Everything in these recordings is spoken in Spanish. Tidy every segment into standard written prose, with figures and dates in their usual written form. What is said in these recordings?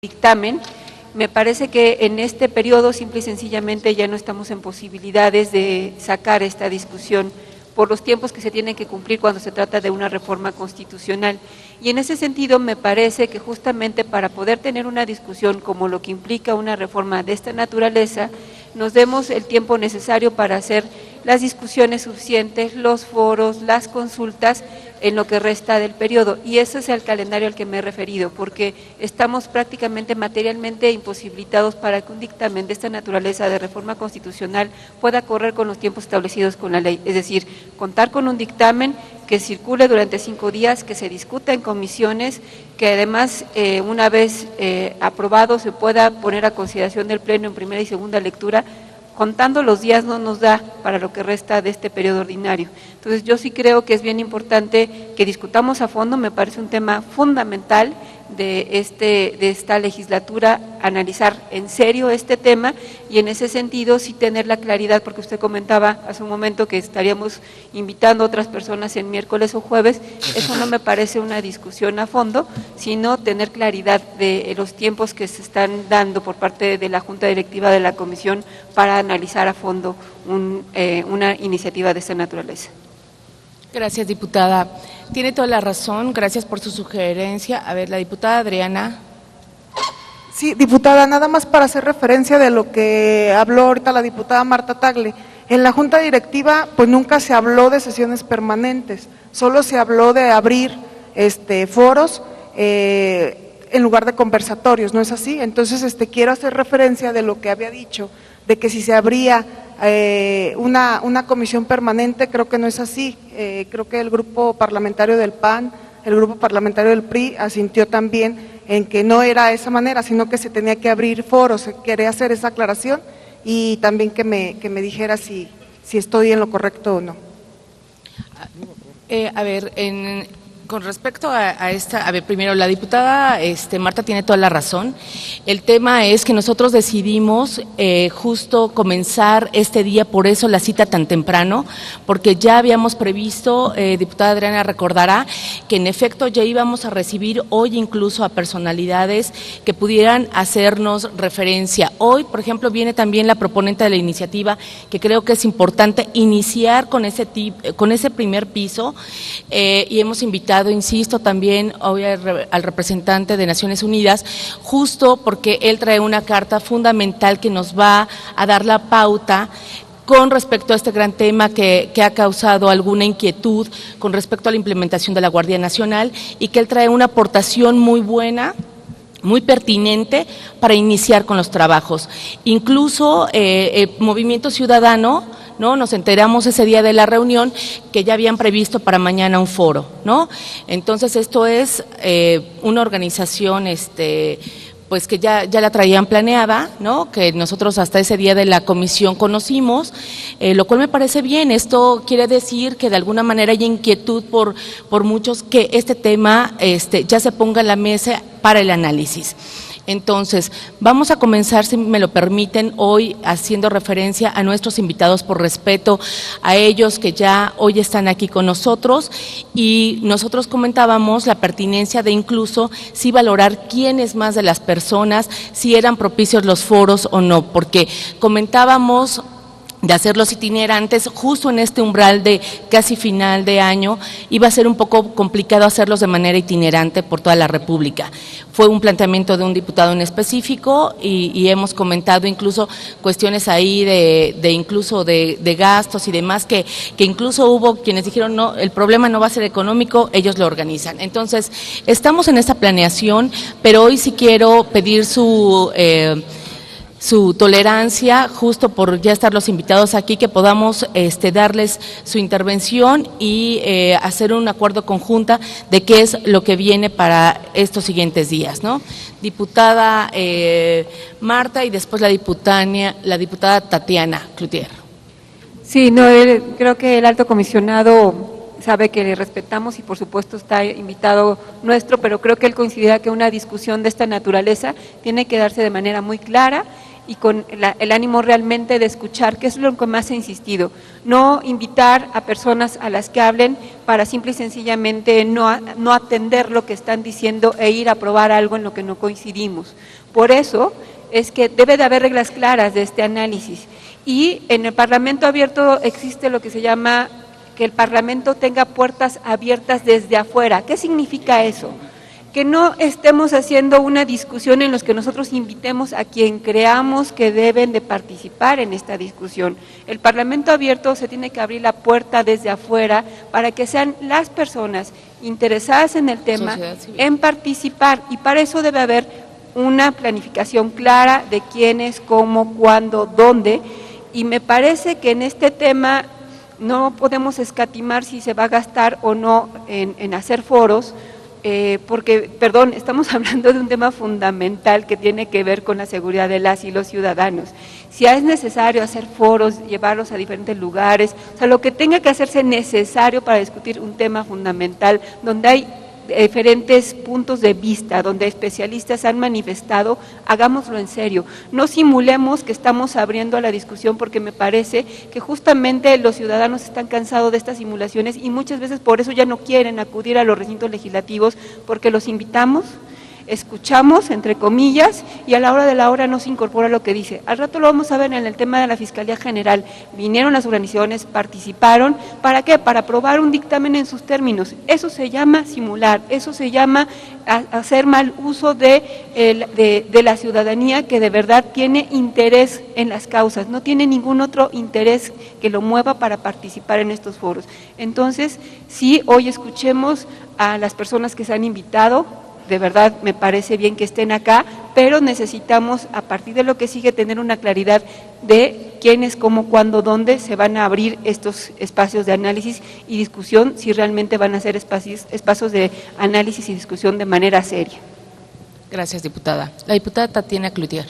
dictamen. Me parece que en este periodo simple y sencillamente ya no estamos en posibilidades de sacar esta discusión por los tiempos que se tienen que cumplir cuando se trata de una reforma constitucional. Y en ese sentido me parece que justamente para poder tener una discusión como lo que implica una reforma de esta naturaleza, nos demos el tiempo necesario para hacer las discusiones suficientes, los foros, las consultas en lo que resta del periodo. Y ese es el calendario al que me he referido, porque estamos prácticamente materialmente imposibilitados para que un dictamen de esta naturaleza de reforma constitucional pueda correr con los tiempos establecidos con la ley. Es decir, contar con un dictamen que circule durante 5 días, que se discuta en comisiones, que además una vez aprobado se pueda poner a consideración del Pleno en primera y segunda lectura. Contando los días no nos da para lo que resta de este periodo ordinario. Entonces yo sí creo que es bien importante que discutamos a fondo, me parece un tema fundamental de esta legislatura, analizar en serio este tema y en ese sentido sí tener la claridad, porque usted comentaba hace un momento que estaríamos invitando a otras personas en miércoles o jueves. Eso no me parece una discusión a fondo, sino tener claridad de los tiempos que se están dando por parte de la Junta Directiva de la Comisión para analizar a fondo una iniciativa de esta naturaleza. Gracias, diputada. Tiene toda la razón, gracias por su sugerencia. A ver, la diputada Adriana. Sí, diputada, nada más para hacer referencia de lo que habló ahorita la diputada Marta Tagle. En la Junta Directiva, pues nunca se habló de sesiones permanentes, solo se habló de abrir foros en lugar de conversatorios, ¿no es así? Entonces, quiero hacer referencia de lo que había dicho, de que si se abría una comisión permanente, creo que no es así. Creo que el grupo parlamentario del PAN, el grupo parlamentario del PRI asintió también en que no era de esa manera, sino que se tenía que abrir foros. Quería hacer esa aclaración y también que me dijera si estoy en lo correcto o no. A ver, con respecto a esta, a ver, primero la diputada Marta tiene toda la razón. El tema es que nosotros decidimos justo comenzar este día, por eso la cita tan temprano, porque ya habíamos previsto, diputada Adriana recordará, que en efecto ya íbamos a recibir hoy incluso a personalidades que pudieran hacernos referencia. Hoy, por ejemplo, viene también la proponente de la iniciativa, que creo que es importante iniciar con ese primer piso, y hemos invitado, insisto, también hoy al representante de Naciones Unidas, justo porque él trae una carta fundamental que nos va a dar la pauta con respecto a este gran tema que ha causado alguna inquietud con respecto a la implementación de la Guardia Nacional, y que él trae una aportación muy buena, muy pertinente para iniciar con los trabajos. Incluso Movimiento Ciudadano, ¿no? Nos enteramos ese día de la reunión que ya habían previsto para mañana un foro, ¿no? Entonces esto es una organización pues que ya la traían planeada, ¿no? Que nosotros hasta ese día de la comisión conocimos, lo cual me parece bien. Esto quiere decir que de alguna manera hay inquietud por muchos que este tema ya se ponga en la mesa para el análisis. Entonces, vamos a comenzar, si me lo permiten, hoy haciendo referencia a nuestros invitados por respeto a ellos que ya hoy están aquí con nosotros, y nosotros comentábamos la pertinencia de incluso sí valorar quiénes más de las personas, si eran propicios los foros o no, porque comentábamos de hacerlos itinerantes, justo en este umbral de casi final de año, iba a ser un poco complicado hacerlos de manera itinerante por toda la República. Fue un planteamiento de un diputado en específico y hemos comentado incluso cuestiones ahí incluso de gastos y demás, que incluso hubo quienes dijeron, no, el problema no va a ser económico, ellos lo organizan. Entonces, estamos en esta planeación, pero hoy sí quiero pedir su tolerancia, justo por ya estar los invitados aquí, que podamos darles su intervención y hacer un acuerdo conjunta de qué es lo que viene para estos siguientes días, ¿no? Diputada Marta y después la diputada Tatiana Cloutier. Sí, no, creo que el alto comisionado sabe que le respetamos y por supuesto está invitado nuestro, pero creo que él considera que una discusión de esta naturaleza tiene que darse de manera muy clara y con el ánimo realmente de escuchar, que es lo que más he insistido, no invitar a personas a las que hablen para simple y sencillamente no atender lo que están diciendo e ir a probar algo en lo que no coincidimos. Por eso es que debe de haber reglas claras de este análisis, y en el Parlamento abierto existe lo que se llama que el Parlamento tenga puertas abiertas desde afuera. ¿Qué significa eso? Que no estemos haciendo una discusión en la que nosotros invitemos a quien creamos que deben de participar en esta discusión. El Parlamento abierto se tiene que abrir la puerta desde afuera para que sean las personas interesadas en el tema en participar, y para eso debe haber una planificación clara de quiénes, cómo, cuándo, dónde, y me parece que en este tema no podemos escatimar si se va a gastar o no en hacer foros, porque, perdón, estamos hablando de un tema fundamental que tiene que ver con la seguridad de las y los ciudadanos. Si es necesario hacer foros, llevarlos a diferentes lugares, o sea, lo que tenga que hacerse necesario para discutir un tema fundamental, donde hay diferentes puntos de vista, donde especialistas han manifestado, hagámoslo en serio, no simulemos que estamos abriendo la discusión, porque me parece que justamente los ciudadanos están cansados de estas simulaciones y muchas veces por eso ya no quieren acudir a los recintos legislativos, porque los invitamos, escuchamos, entre comillas, y a la hora de la hora no se incorpora lo que dice. Al rato lo vamos a ver en el tema de la Fiscalía General. Vinieron las organizaciones, participaron, ¿para qué? Para aprobar un dictamen en sus términos. Eso se llama simular, eso se llama hacer mal uso de la ciudadanía que de verdad tiene interés en las causas, no tiene ningún otro interés que lo mueva para participar en estos foros. Entonces, sí, hoy escuchemos a las personas que se han invitado. De verdad me parece bien que estén acá, pero necesitamos, a partir de lo que sigue, tener una claridad de quiénes, cómo, cuándo, dónde se van a abrir estos espacios de análisis y discusión, si realmente van a ser espacios de análisis y discusión de manera seria. Gracias, diputada. La diputada Tatiana Cloutier.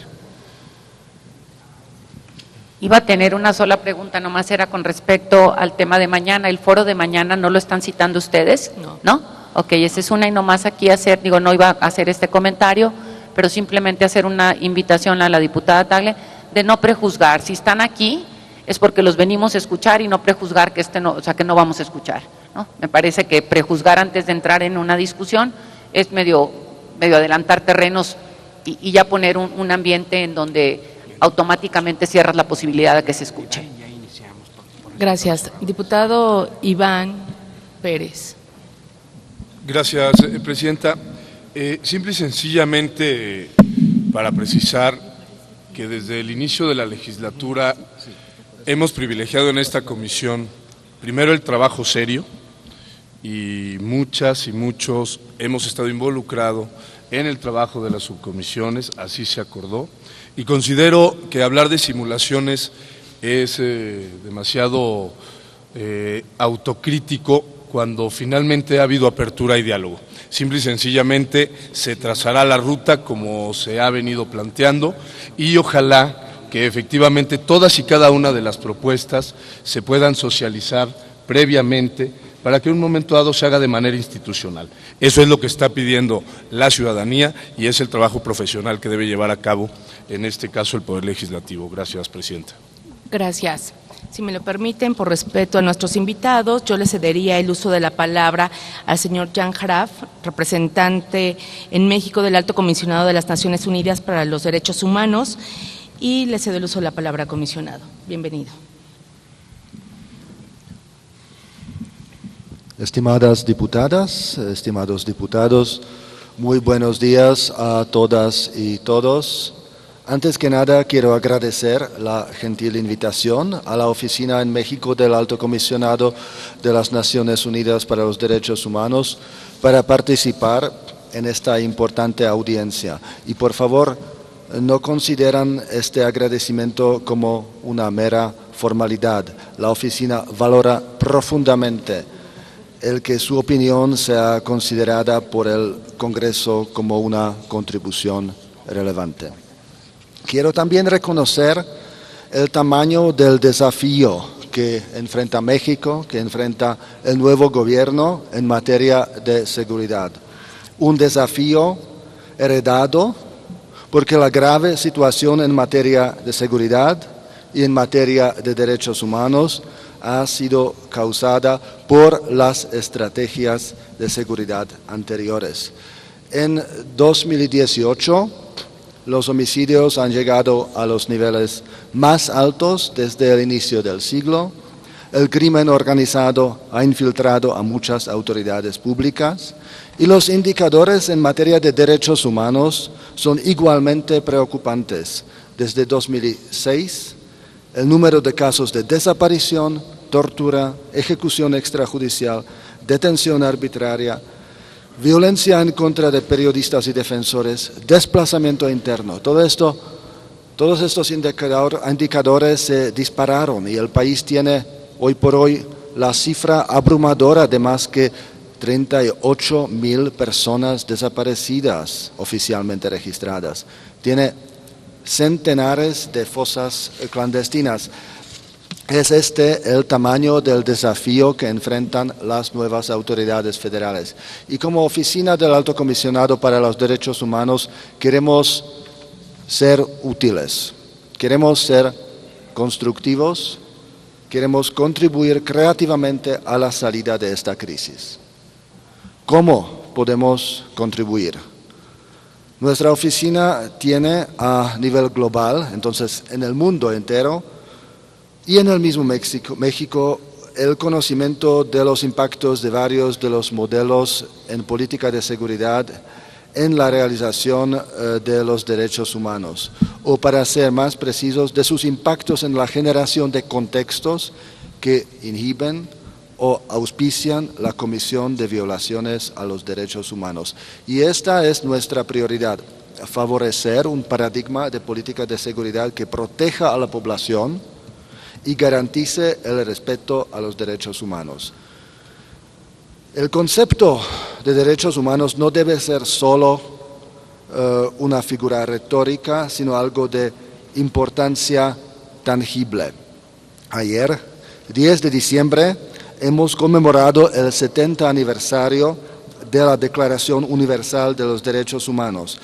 Iba a tener una sola pregunta, nomás era con respecto al tema de mañana. ¿El foro de mañana no lo están citando ustedes? ¿No? Ok, esa es una, y nomás aquí no iba a hacer este comentario, pero simplemente hacer una invitación a la diputada Tagle de no prejuzgar. Si están aquí es porque los venimos a escuchar y no prejuzgar que que no vamos a escuchar, ¿no? Me parece que prejuzgar antes de entrar en una discusión es medio adelantar terrenos y ya poner un ambiente en donde automáticamente cierras la posibilidad de que se escuche. Gracias. Diputado Iván Pérez. Gracias, Presidenta. Simple y sencillamente para precisar que desde el inicio de la legislatura hemos privilegiado en esta comisión primero el trabajo serio, y muchas y muchos hemos estado involucrados en el trabajo de las subcomisiones, así se acordó, y considero que hablar de simulaciones es demasiado autocrítico cuando finalmente ha habido apertura y diálogo. Simple y sencillamente se trazará la ruta como se ha venido planteando, y ojalá que efectivamente todas y cada una de las propuestas se puedan socializar previamente para que en un momento dado se haga de manera institucional. Eso es lo que está pidiendo la ciudadanía y es el trabajo profesional que debe llevar a cabo, en este caso, el Poder Legislativo. Gracias, Presidenta. Gracias. Si me lo permiten, por respeto a nuestros invitados, yo le cedería el uso de la palabra al señor Jan Graff, representante en México del Alto Comisionado de las Naciones Unidas para los Derechos Humanos, y le cedo el uso de la palabra, comisionado. Bienvenido. Estimadas diputadas, estimados diputados, muy buenos días a todas y todos. Antes que nada, quiero agradecer la gentil invitación a la oficina en México del Alto Comisionado de las Naciones Unidas para los Derechos Humanos para participar en esta importante audiencia. Y por favor, no consideran este agradecimiento como una mera formalidad. La oficina valora profundamente el que su opinión sea considerada por el Congreso como una contribución relevante. Quiero también reconocer el tamaño del desafío que enfrenta México, que enfrenta el nuevo gobierno en materia de seguridad. Un desafío heredado porque la grave situación en materia de seguridad y en materia de derechos humanos ha sido causada por las estrategias de seguridad anteriores. En 2018, los homicidios han llegado a los niveles más altos desde el inicio del siglo. El crimen organizado ha infiltrado a muchas autoridades públicas y los indicadores en materia de derechos humanos son igualmente preocupantes. Desde 2006, el número de casos de desaparición, tortura, ejecución extrajudicial, detención arbitraria, violencia en contra de periodistas y defensores, desplazamiento interno, todos estos indicadores se dispararon y el país tiene hoy por hoy la cifra abrumadora de más que 38.000 personas desaparecidas oficialmente registradas. Tiene centenares de fosas clandestinas. Es este el tamaño del desafío que enfrentan las nuevas autoridades federales. Y como Oficina del Alto Comisionado para los Derechos Humanos queremos ser útiles, queremos ser constructivos, queremos contribuir creativamente a la salida de esta crisis. ¿Cómo podemos contribuir? Nuestra oficina tiene a nivel global, entonces en el mundo entero, y en el mismo México, el conocimiento de los impactos de varios de los modelos en política de seguridad en la realización de los derechos humanos, o para ser más precisos, de sus impactos en la generación de contextos que inhiben o auspician la comisión de violaciones a los derechos humanos. Y esta es nuestra prioridad, favorecer un paradigma de política de seguridad que proteja a la población y garantice el respeto a los derechos humanos. El concepto de derechos humanos no debe ser solo una figura retórica, sino algo de importancia tangible. Ayer, 10 de diciembre, hemos conmemorado el 70 aniversario de la Declaración Universal de los Derechos Humanos.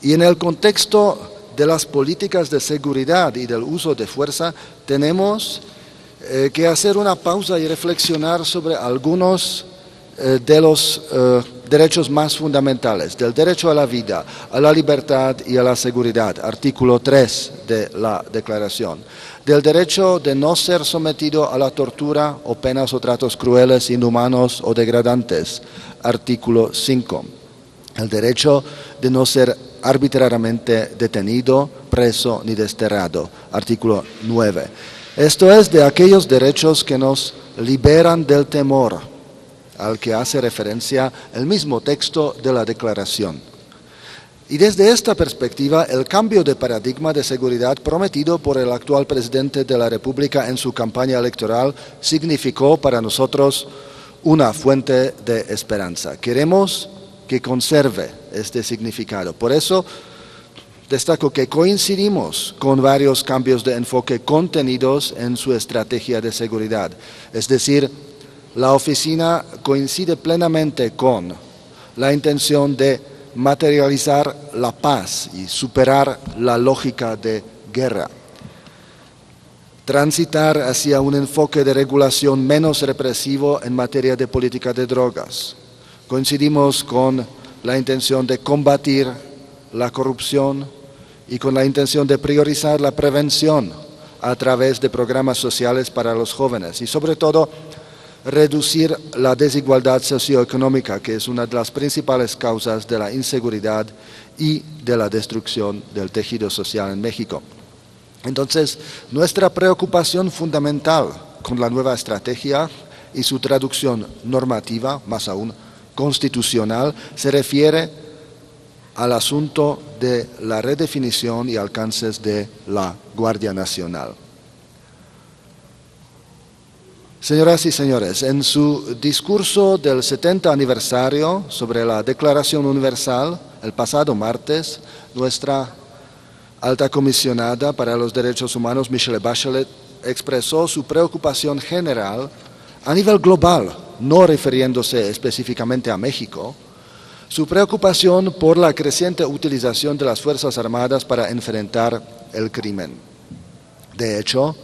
Y en el contexto de las políticas de seguridad y del uso de fuerza, tenemos que hacer una pausa y reflexionar sobre algunos de los derechos más fundamentales, del derecho a la vida, a la libertad y a la seguridad, artículo 3 de la Declaración, del derecho de no ser sometido a la tortura o penas o tratos crueles, inhumanos o degradantes, artículo 5, el derecho de no ser arbitrariamente detenido, preso ni desterrado, artículo 9. Esto es de aquellos derechos que nos liberan del temor, al que hace referencia el mismo texto de la Declaración. Y desde esta perspectiva, el cambio de paradigma de seguridad prometido por el actual presidente de la República en su campaña electoral significó para nosotros una fuente de esperanza. Queremos que conserve este significado. Por eso destaco que coincidimos con varios cambios de enfoque contenidos en su estrategia de seguridad. Es decir, la oficina coincide plenamente con la intención de materializar la paz y superar la lógica de guerra, transitar hacia un enfoque de regulación menos represivo en materia de política de drogas. Coincidimos con la intención de combatir la corrupción y con la intención de priorizar la prevención a través de programas sociales para los jóvenes y sobre todo reducir la desigualdad socioeconómica, que es una de las principales causas de la inseguridad y de la destrucción del tejido social en México. Entonces, nuestra preocupación fundamental con la nueva estrategia y su traducción normativa, más aún constitucional, se refiere al asunto de la redefinición y alcances de la Guardia Nacional. Señoras y señores, en su discurso del 70 aniversario sobre la Declaración Universal, el pasado martes, nuestra alta comisionada para los derechos humanos, Michelle Bachelet, expresó su preocupación general a nivel global, no refiriéndose específicamente a México, Su preocupación por la creciente utilización de las Fuerzas Armadas para enfrentar el crimen. De hecho,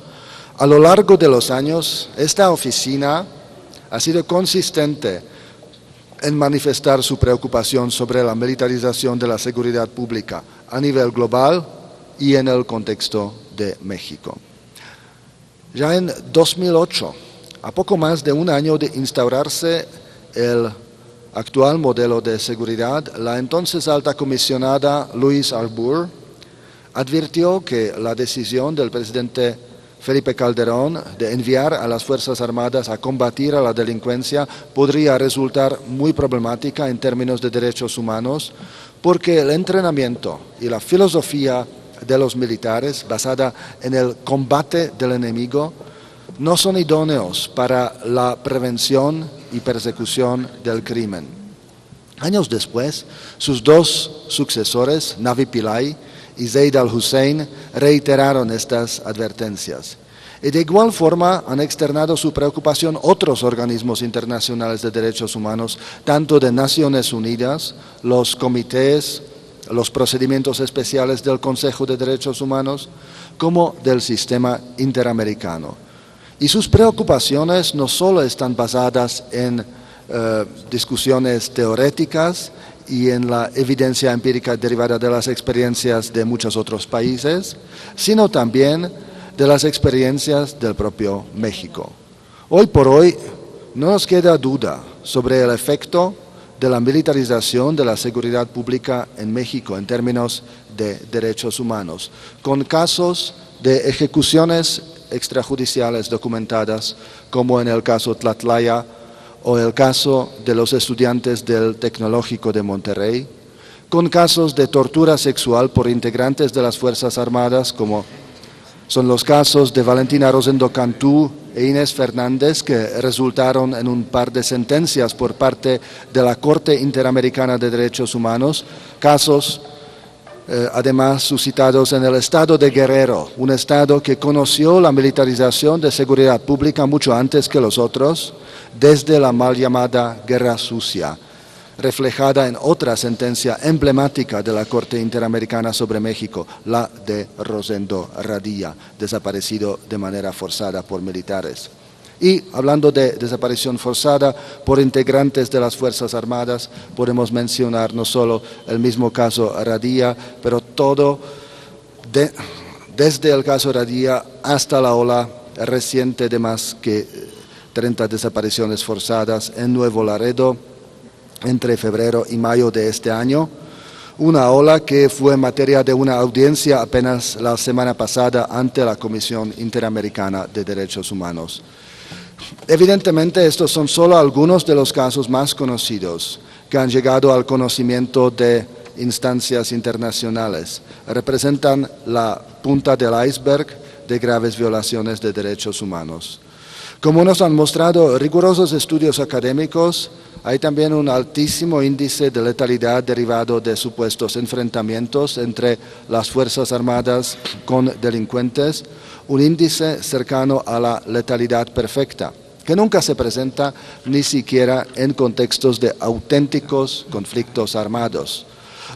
a lo largo de los años, esta oficina ha sido consistente en manifestar su preocupación sobre la militarización de la seguridad pública a nivel global y en el contexto de México. Ya en 2008, a poco más de un año de instaurarse el actual modelo de seguridad, la entonces alta comisionada Louise Arbour advirtió que la decisión del presidente Felipe Calderón de enviar a las Fuerzas Armadas a combatir a la delincuencia podría resultar muy problemática en términos de derechos humanos, porque el entrenamiento y la filosofía de los militares, basada en el combate del enemigo, no son idóneos para la prevención y persecución del crimen. Años después, sus dos sucesores, Navi Pillay y Zeid al-Hussein, reiteraron estas advertencias. Y de igual forma han externado su preocupación otros organismos internacionales de derechos humanos, tanto de Naciones Unidas, los comités, los procedimientos especiales del Consejo de Derechos Humanos, como del sistema interamericano. Y sus preocupaciones no solo están basadas en discusiones teóricas y en la evidencia empírica derivada de las experiencias de muchos otros países, sino también de las experiencias del propio México. Hoy por hoy no nos queda duda sobre el efecto de la militarización de la seguridad pública en México en términos de derechos humanos, con casos de ejecuciones extrajudiciales documentadas, como en el caso Tlatlaya o el caso de los estudiantes del Tecnológico de Monterrey, con casos de tortura sexual por integrantes de las Fuerzas Armadas, como son los casos de Valentina Rosendo Cantú e Inés Fernández, que resultaron en un par de sentencias por parte de la Corte Interamericana de Derechos Humanos, casos además suscitados en el estado de Guerrero, un estado que conoció la militarización de seguridad pública mucho antes que los otros, desde la mal llamada Guerra Sucia, reflejada en otra sentencia emblemática de la Corte Interamericana sobre México, la de Rosendo Radilla, desaparecido de manera forzada por militares. Y hablando de desaparición forzada por integrantes de las Fuerzas Armadas, podemos mencionar no solo el mismo caso Radilla, pero todo, desde el caso Radilla hasta la ola reciente de más que 30 desapariciones forzadas en Nuevo Laredo entre febrero y mayo de este año, una ola que fue materia de una audiencia apenas la semana pasada ante la Comisión Interamericana de Derechos Humanos. Evidentemente, estos son solo algunos de los casos más conocidos que han llegado al conocimiento de instancias internacionales. Representan la punta del iceberg de graves violaciones de derechos humanos. Como nos han mostrado rigurosos estudios académicos, hay también un altísimo índice de letalidad derivado de supuestos enfrentamientos entre las Fuerzas Armadas con delincuentes, un índice cercano a la letalidad perfecta, que nunca se presenta ni siquiera en contextos de auténticos conflictos armados,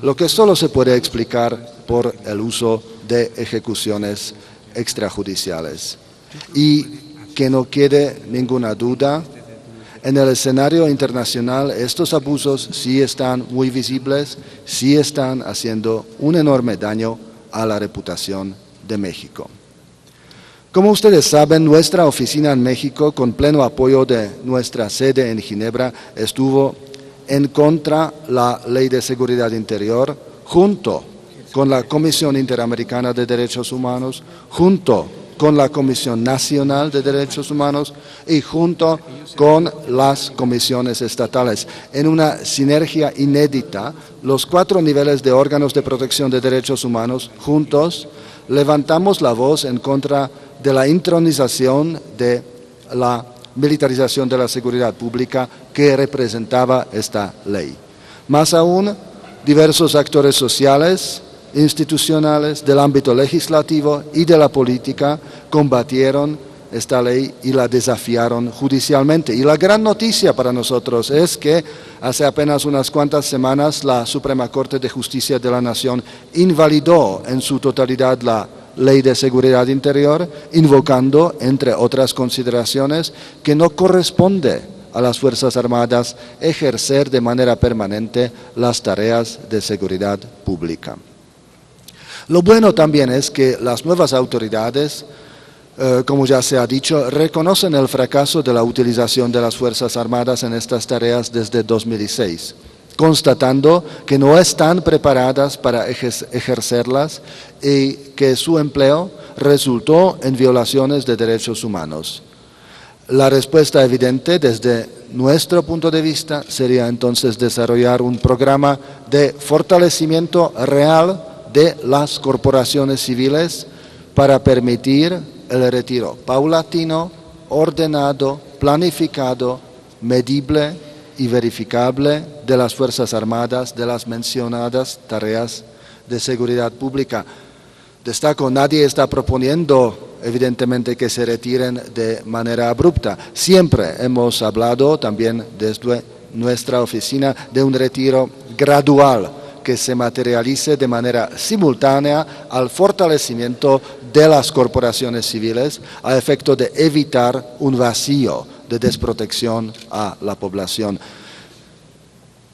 lo que solo se puede explicar por el uso de ejecuciones extrajudiciales. Y que no quede ninguna duda, en el escenario internacional estos abusos sí están muy visibles, sí están haciendo un enorme daño a la reputación de México. Como ustedes saben, nuestra oficina en México, con pleno apoyo de nuestra sede en Ginebra, estuvo en contra de la Ley de Seguridad Interior, junto con la Comisión Interamericana de Derechos Humanos, junto con la Comisión Nacional de Derechos Humanos y junto con las comisiones estatales. En una sinergia inédita, los 4 niveles de órganos de protección de derechos humanos juntos levantamos la voz en contra de la intronización de la militarización de la seguridad pública que representaba esta ley. Más aún, diversos actores sociales, institucionales, del ámbito legislativo y de la política combatieron esta ley y la desafiaron judicialmente. Y la gran noticia para nosotros es que hace apenas unas cuantas semanas la Suprema Corte de Justicia de la Nación invalidó en su totalidad la Ley de Seguridad Interior, invocando, entre otras consideraciones, que no corresponde a las Fuerzas Armadas ejercer de manera permanente las tareas de seguridad pública. Lo bueno también es que las nuevas autoridades, como ya se ha dicho, reconocen el fracaso de la utilización de las Fuerzas Armadas en estas tareas desde 2006, constatando que no están preparadas para ejercerlas y que su empleo resultó en violaciones de derechos humanos. La respuesta evidente desde nuestro punto de vista sería entonces desarrollar un programa de fortalecimiento real de las corporaciones civiles para permitir el retiro paulatino, ordenado, planificado, medible y verificable de las Fuerzas Armadas de las mencionadas tareas de seguridad pública. Destaco, nadie está proponiendo evidentemente que se retiren de manera abrupta. Siempre hemos hablado también desde nuestra oficina de un retiro gradual que se materialice de manera simultánea al fortalecimiento de las corporaciones civiles a efecto de evitar un vacío de desprotección a la población.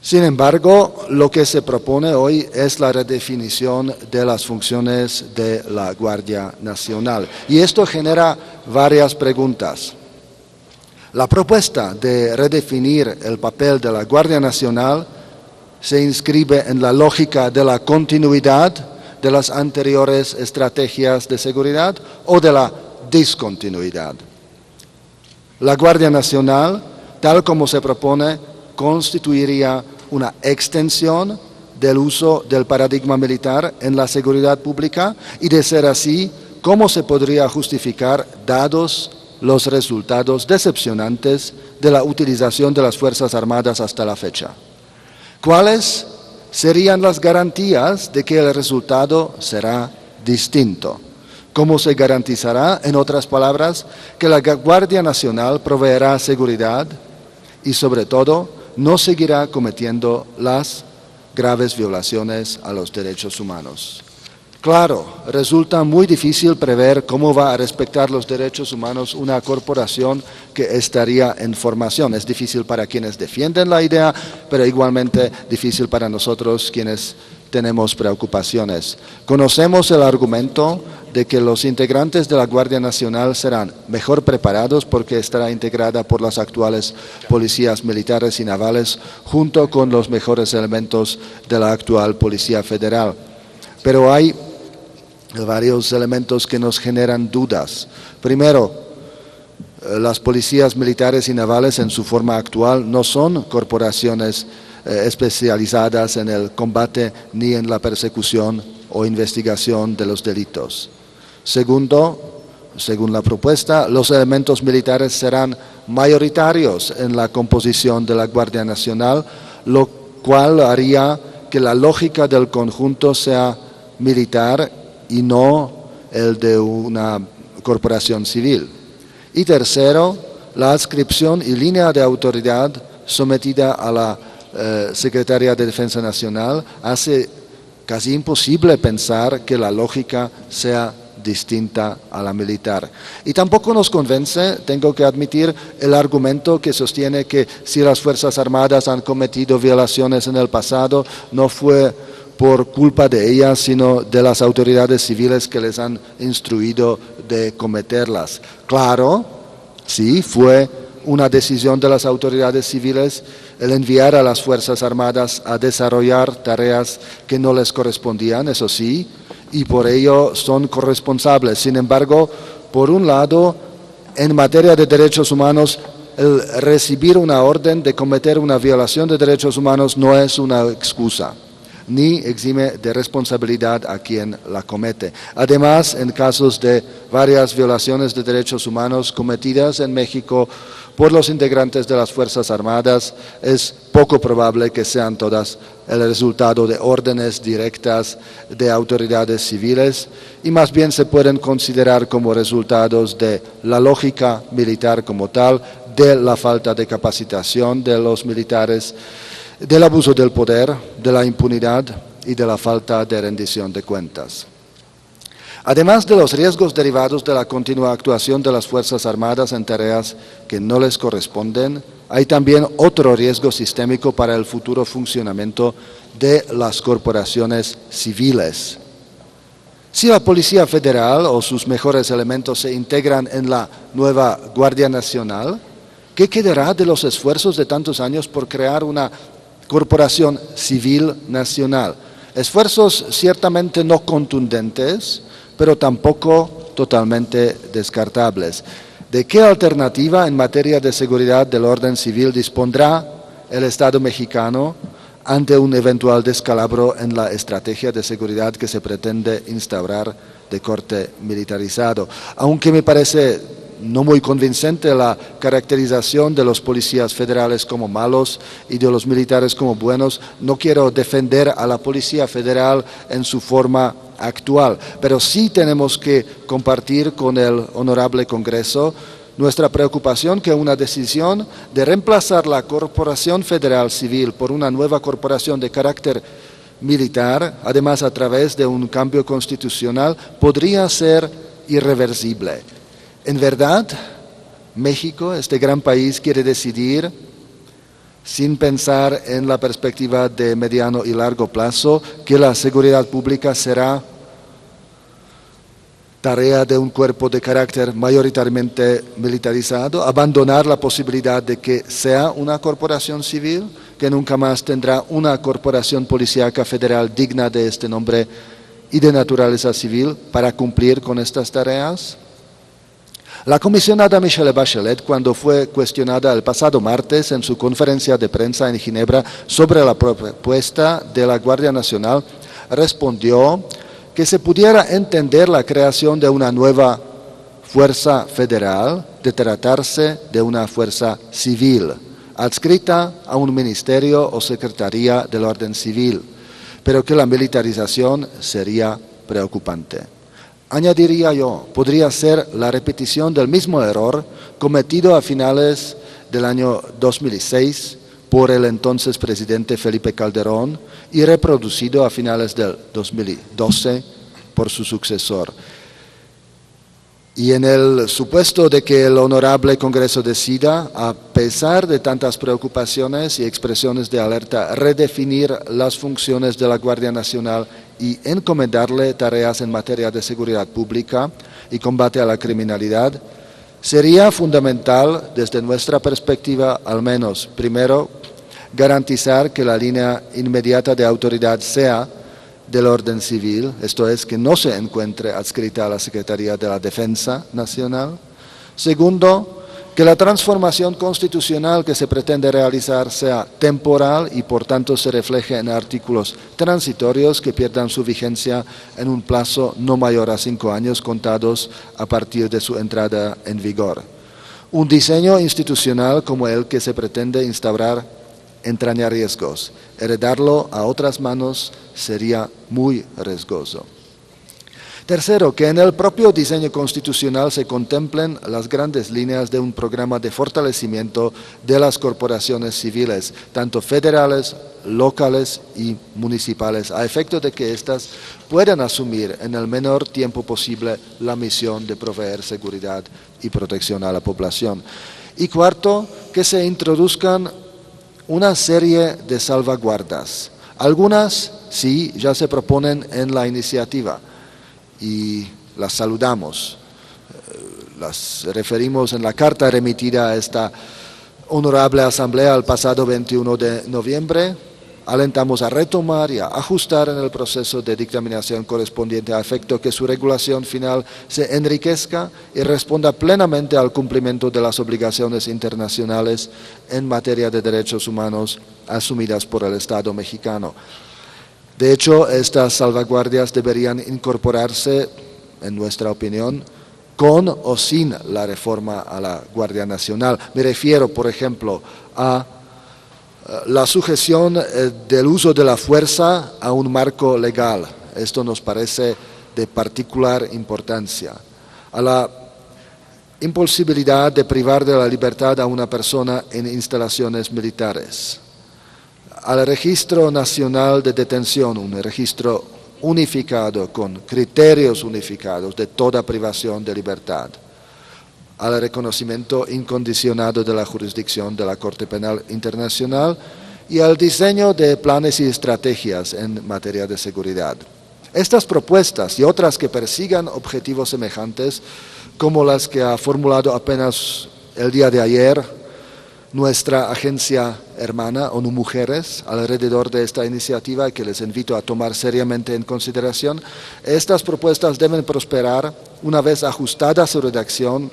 Sin embargo, lo que se propone hoy es la redefinición de las funciones de la Guardia Nacional. Y esto genera varias preguntas. La propuesta de redefinir el papel de la Guardia Nacional se inscribe en la lógica de la continuidad de las anteriores estrategias de seguridad o de la discontinuidad. La Guardia Nacional, tal como se propone, constituiría una extensión del uso del paradigma militar en la seguridad pública y, de ser así, ¿cómo se podría justificar dados los resultados decepcionantes de la utilización de las Fuerzas Armadas hasta la fecha? ¿Cuáles serían las garantías de que el resultado será distinto? ¿Cómo se garantizará, en otras palabras, que la Guardia Nacional proveerá seguridad y, sobre todo, no seguirá cometiendo las graves violaciones a los derechos humanos? Claro, resulta muy difícil prever cómo va a respetar los derechos humanos una corporación que estaría en formación. Es difícil para quienes defienden la idea, pero igualmente difícil para nosotros quienes tenemos preocupaciones. Conocemos el argumento de que los integrantes de la Guardia Nacional serán mejor preparados porque estará integrada por las actuales policías militares y navales junto con los mejores elementos de la actual Policía Federal. Pero hay varios elementos que nos generan dudas. Primero, las policías militares y navales en su forma actual no son corporaciones especializadas en el combate ni en la persecución o investigación de los delitos. Segundo, según la propuesta, los elementos militares serán mayoritarios en la composición de la Guardia Nacional, lo cual haría que la lógica del conjunto sea militar y no el de una corporación civil. Y tercero, la adscripción y línea de autoridad sometida a la Secretaría de Defensa Nacional hace casi imposible pensar que la lógica sea distinta a la militar. Y tampoco nos convence, tengo que admitir, el argumento que sostiene que si las Fuerzas Armadas han cometido violaciones en el pasado, no fue por culpa de ellas, sino de las autoridades civiles que les han instruido de cometerlas. Claro, sí, fue una decisión de las autoridades civiles el enviar a las Fuerzas Armadas a desarrollar tareas que no les correspondían, eso sí, y por ello son corresponsables. Sin embargo, por un lado, en materia de derechos humanos, el recibir una orden de cometer una violación de derechos humanos no es una excusa, ni exime de responsabilidad a quien la comete. Además, en casos de varias violaciones de derechos humanos cometidas en México por los integrantes de las Fuerzas Armadas es poco probable que sean todas el resultado de órdenes directas de autoridades civiles y más bien se pueden considerar como resultados de la lógica militar como tal, de la falta de capacitación de los militares, del abuso del poder, de la impunidad y de la falta de rendición de cuentas. Además de los riesgos derivados de la continua actuación de las Fuerzas Armadas en tareas que no les corresponden, hay también otro riesgo sistémico para el futuro funcionamiento de las corporaciones civiles. Si la Policía Federal o sus mejores elementos se integran en la nueva Guardia Nacional, ¿qué quedará de los esfuerzos de tantos años por crear una corporación civil nacional? Esfuerzos ciertamente no contundentes, pero tampoco totalmente descartables. ¿De qué alternativa en materia de seguridad del orden civil dispondrá el Estado mexicano ante un eventual descalabro en la estrategia de seguridad que se pretende instaurar de corte militarizado? Aunque me parece no muy convincente la caracterización de los policías federales como malos y de los militares como buenos, no quiero defender a la Policía Federal en su forma actual, pero sí tenemos que compartir con el Honorable Congreso nuestra preocupación que una decisión de reemplazar la Corporación Federal Civil por una nueva corporación de carácter militar, además a través de un cambio constitucional, podría ser irreversible. En verdad, México, este gran país, quiere decidir, sin pensar en la perspectiva de mediano y largo plazo, que la seguridad pública será tarea de un cuerpo de carácter mayoritariamente militarizado, abandonar la posibilidad de que sea una corporación civil, que nunca más tendrá una corporación policíaca federal digna de este nombre y de naturaleza civil para cumplir con estas tareas. La comisionada Michelle Bachelet, cuando fue cuestionada el pasado martes en su conferencia de prensa en Ginebra sobre la propuesta de la Guardia Nacional, respondió que se pudiera entender la creación de una nueva fuerza federal de tratarse de una fuerza civil, adscrita a un ministerio o secretaría del orden civil, pero que la militarización sería preocupante. Añadiría yo, podría ser la repetición del mismo error cometido a finales del año 2006 por el entonces presidente Felipe Calderón y reproducido a finales del 2012 por su sucesor. Y en el supuesto de que el Honorable Congreso decida, a pesar de tantas preocupaciones y expresiones de alerta, redefinir las funciones de la Guardia Nacional y encomendarle tareas en materia de seguridad pública y combate a la criminalidad, sería fundamental, desde nuestra perspectiva al menos, primero, garantizar que la línea inmediata de autoridad sea del orden civil, esto es, que no se encuentre adscrita a la Secretaría de la Defensa Nacional. Segundo, que la transformación constitucional que se pretende realizar sea temporal y por tanto se refleje en artículos transitorios que pierdan su vigencia en un plazo no mayor a 5 años contados a partir de su entrada en vigor. Un diseño institucional como el que se pretende instaurar entraña riesgos. Heredarlo a otras manos sería muy riesgoso. Tercero, que en el propio diseño constitucional se contemplen las grandes líneas de un programa de fortalecimiento de las corporaciones civiles, tanto federales, locales y municipales, a efecto de que éstas puedan asumir en el menor tiempo posible la misión de proveer seguridad y protección a la población. Y cuarto, que se introduzcan una serie de salvaguardas. Algunas, sí, ya se proponen en la iniciativa y las saludamos. Las referimos en la carta remitida a esta honorable asamblea el pasado 21 de noviembre. Alentamos a retomar y a ajustar en el proceso de dictaminación correspondiente a efecto que su regulación final se enriquezca y responda plenamente al cumplimiento de las obligaciones internacionales en materia de derechos humanos asumidas por el Estado mexicano. De hecho, estas salvaguardias deberían incorporarse, en nuestra opinión, con o sin la reforma a la Guardia Nacional. Me refiero, por ejemplo, a la sujeción del uso de la fuerza a un marco legal. Esto nos parece de particular importancia. A la imposibilidad de privar de la libertad a una persona en instalaciones militares. Al registro nacional de detención, un registro unificado con criterios unificados de toda privación de libertad, al reconocimiento incondicionado de la jurisdicción de la Corte Penal Internacional y al diseño de planes y estrategias en materia de seguridad. Estas propuestas y otras que persigan objetivos semejantes, como las que ha formulado apenas el día de ayer nuestra agencia hermana ONU Mujeres alrededor de esta iniciativa, que les invito a tomar seriamente en consideración, estas propuestas deben prosperar una vez ajustada su redacción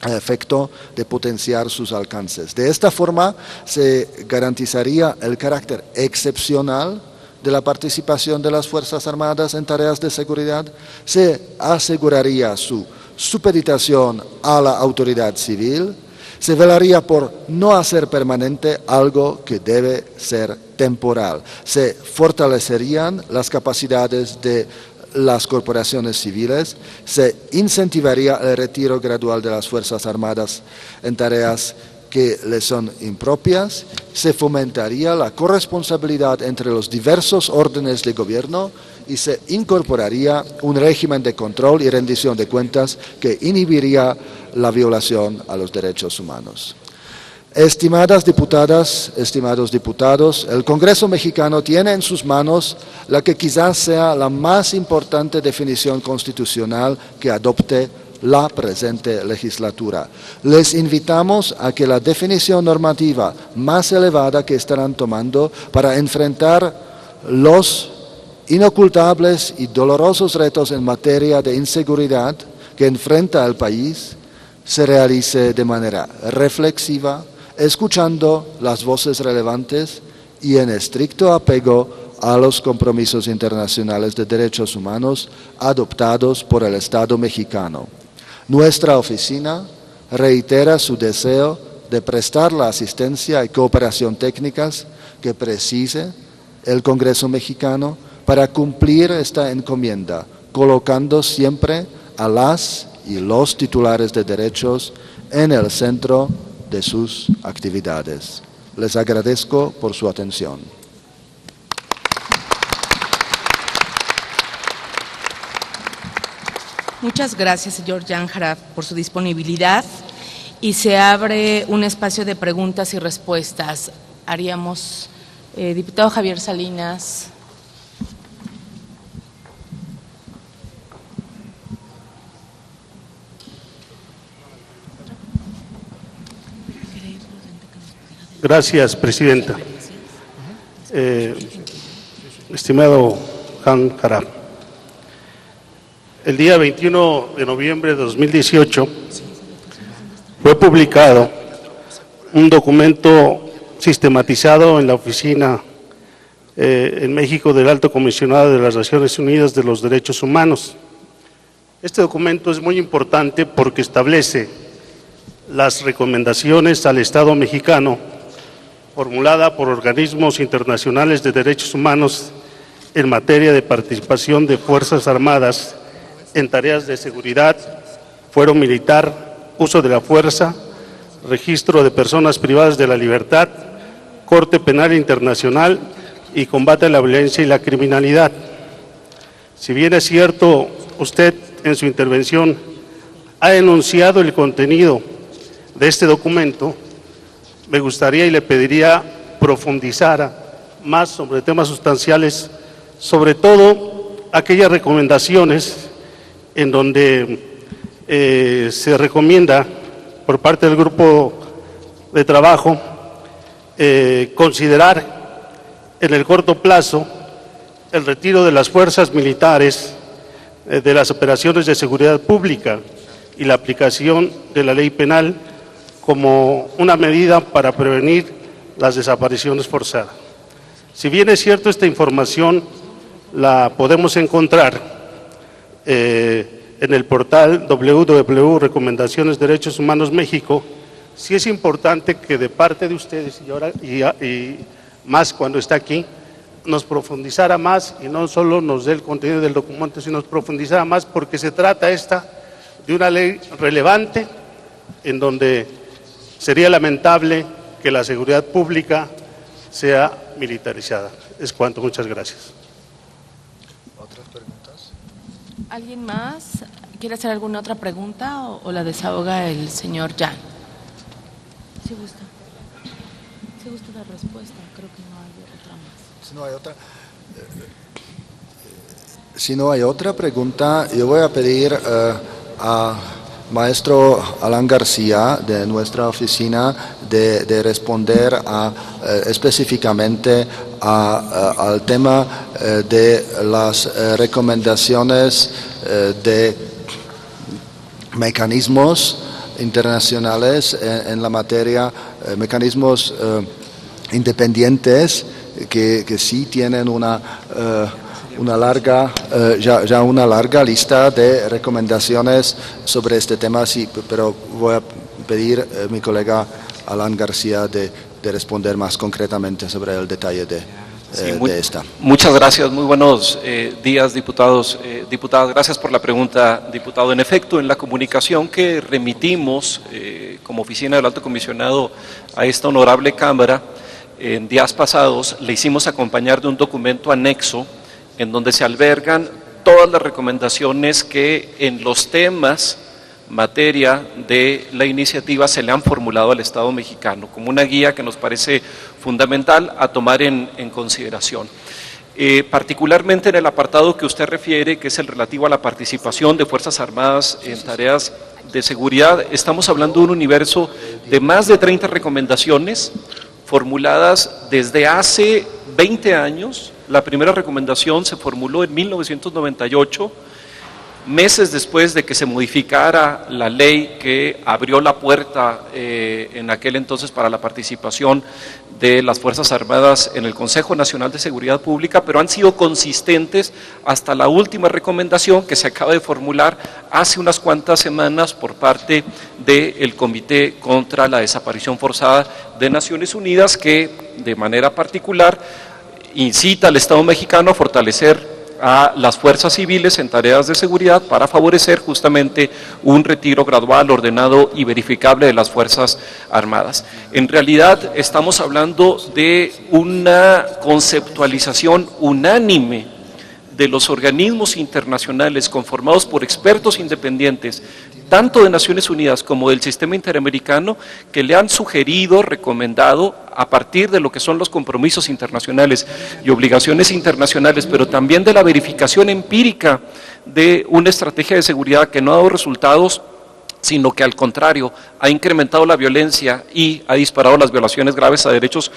a efecto de potenciar sus alcances. De esta forma se garantizaría el carácter excepcional de la participación de las Fuerzas Armadas en tareas de seguridad, se aseguraría su supeditación a la autoridad civil, se velaría por no hacer permanente algo que debe ser temporal, se fortalecerían las capacidades de las corporaciones civiles, se incentivaría el retiro gradual de las Fuerzas Armadas en tareas que les son impropias, se fomentaría la corresponsabilidad entre los diversos órdenes de gobierno y se incorporaría un régimen de control y rendición de cuentas que inhibiría la violación a los derechos humanos. Estimadas diputadas, estimados diputados, el Congreso mexicano tiene en sus manos la que quizás sea la más importante definición constitucional que adopte la presente legislatura. Les invitamos a que la definición normativa más elevada que estarán tomando para enfrentar los inocultables y dolorosos retos en materia de inseguridad que enfrenta el país se realice de manera reflexiva, escuchando las voces relevantes y en estricto apego a los compromisos internacionales de derechos humanos adoptados por el Estado mexicano. Nuestra oficina reitera su deseo de prestar la asistencia y cooperación técnicas que precise el Congreso mexicano para cumplir esta encomienda, colocando siempre a las y los titulares de derechos en el centro de sus actividades. Les agradezco por su atención. Muchas gracias, señor Janjara, por su disponibilidad, y se abre un espacio de preguntas y respuestas. Haríamos, diputado Javier Salinas. Gracias, presidenta. Estimado Janjara, el día 21 de noviembre de 2018 fue publicado un documento sistematizado en la oficina en México del Alto Comisionado de las Naciones Unidas de los Derechos Humanos. Este documento es muy importante porque establece las recomendaciones al Estado mexicano formulada por organismos internacionales de derechos humanos en materia de participación de Fuerzas Armadas en tareas de seguridad, fuero militar, uso de la fuerza, registro de personas privadas de la libertad, Corte Penal Internacional y combate a la violencia y la criminalidad. Si bien es cierto, usted en su intervención ha enunciado el contenido de este documento, me gustaría y le pediría profundizara más sobre temas sustanciales, sobre todo aquellas recomendaciones en donde se recomienda por parte del grupo de trabajo considerar en el corto plazo el retiro de las fuerzas militares de las operaciones de seguridad pública y la aplicación de la ley penal como una medida para prevenir las desapariciones forzadas. Si bien es cierto, esta información la podemos encontrar en el portal www Recomendaciones Derechos Humanos México, sí es importante que de parte de ustedes y más cuando está aquí, nos profundizara más y no solo nos dé el contenido del documento, sino nos profundizara más, porque se trata de una ley relevante en donde sería lamentable que la seguridad pública sea militarizada. Es cuanto, muchas gracias. ¿Otras preguntas? ¿Alguien más quiere hacer alguna otra pregunta o la desahoga el señor Jan? Si gusta. Si gusta dar respuesta, creo que no hay otra más. Si no hay otra pregunta, yo voy a pedir a maestro Alan García de nuestra oficina de responder específicamente al tema de las recomendaciones de mecanismos internacionales en la materia, mecanismos independientes que sí tienen una larga lista de recomendaciones sobre este tema, sí, pero voy a pedir a mi colega Alan García de responder más concretamente sobre el detalle de esta. Muchas gracias, muy buenos días, diputados, diputadas. Gracias por la pregunta, diputado. En efecto, en la comunicación que remitimos como oficina del Alto Comisionado a esta honorable Cámara, en días pasados le hicimos acompañar de un documento anexo en donde se albergan todas las recomendaciones que en los temas materia de la iniciativa se le han formulado al Estado mexicano, como una guía que nos parece fundamental a tomar en consideración. Particularmente en el apartado que usted refiere, que es el relativo a la participación de Fuerzas Armadas en tareas de seguridad, estamos hablando de un universo de más de 30 recomendaciones formuladas desde hace 20 años. La primera recomendación se formuló en 1998, meses después de que se modificara la ley que abrió la puerta en aquel entonces para la participación de las Fuerzas Armadas en el Consejo Nacional de Seguridad Pública, pero han sido consistentes hasta la última recomendación que se acaba de formular hace unas cuantas semanas por parte del Comité contra la Desaparición Forzada de Naciones Unidas, que de manera particular incita al Estado mexicano a fortalecer a las fuerzas civiles en tareas de seguridad para favorecer justamente un retiro gradual, ordenado y verificable de las Fuerzas Armadas. En realidad estamos hablando de una conceptualización unánime de los organismos internacionales conformados por expertos independientes, tanto de Naciones Unidas como del sistema interamericano, que le han sugerido, recomendado, a partir de lo que son los compromisos internacionales y obligaciones internacionales, pero también de la verificación empírica de una estrategia de seguridad que no ha dado resultados, sino que al contrario ha incrementado la violencia y ha disparado las violaciones graves a derechos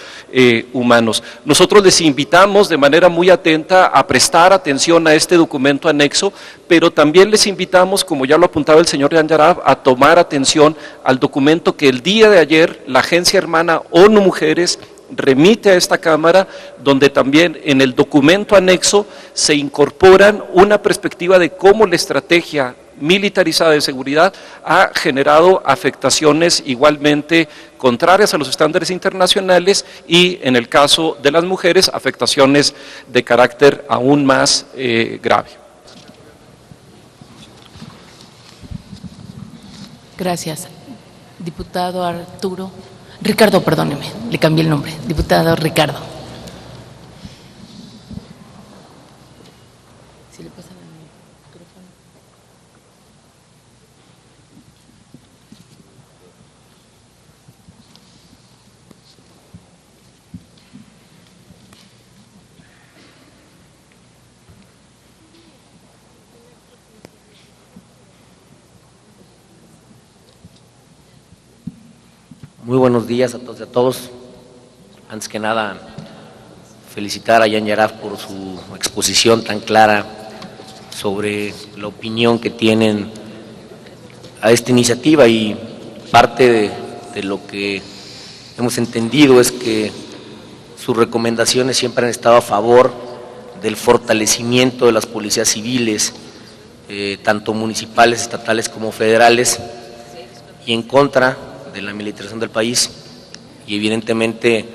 humanos. Nosotros les invitamos de manera muy atenta a prestar atención a este documento anexo, pero también les invitamos, como ya lo apuntaba el señor Jan Yarab, a tomar atención al documento que el día de ayer la agencia hermana ONU Mujeres remite a esta Cámara, donde también en el documento anexo se incorporan una perspectiva de cómo la estrategia militarizada de seguridad ha generado afectaciones igualmente contrarias a los estándares internacionales y, en el caso de las mujeres, afectaciones de carácter aún más grave. Gracias. Diputado Ricardo, perdóneme, le cambié el nombre. Diputado Ricardo. Si le pasan el micrófono. Muy buenos días a todos y a todos. Antes que nada, felicitar a Jan Yarab por su exposición tan clara sobre la opinión que tienen a esta iniciativa, y parte de lo que hemos entendido es que sus recomendaciones siempre han estado a favor del fortalecimiento de las policías civiles tanto municipales, estatales como federales, y en contra de la militarización del país, y evidentemente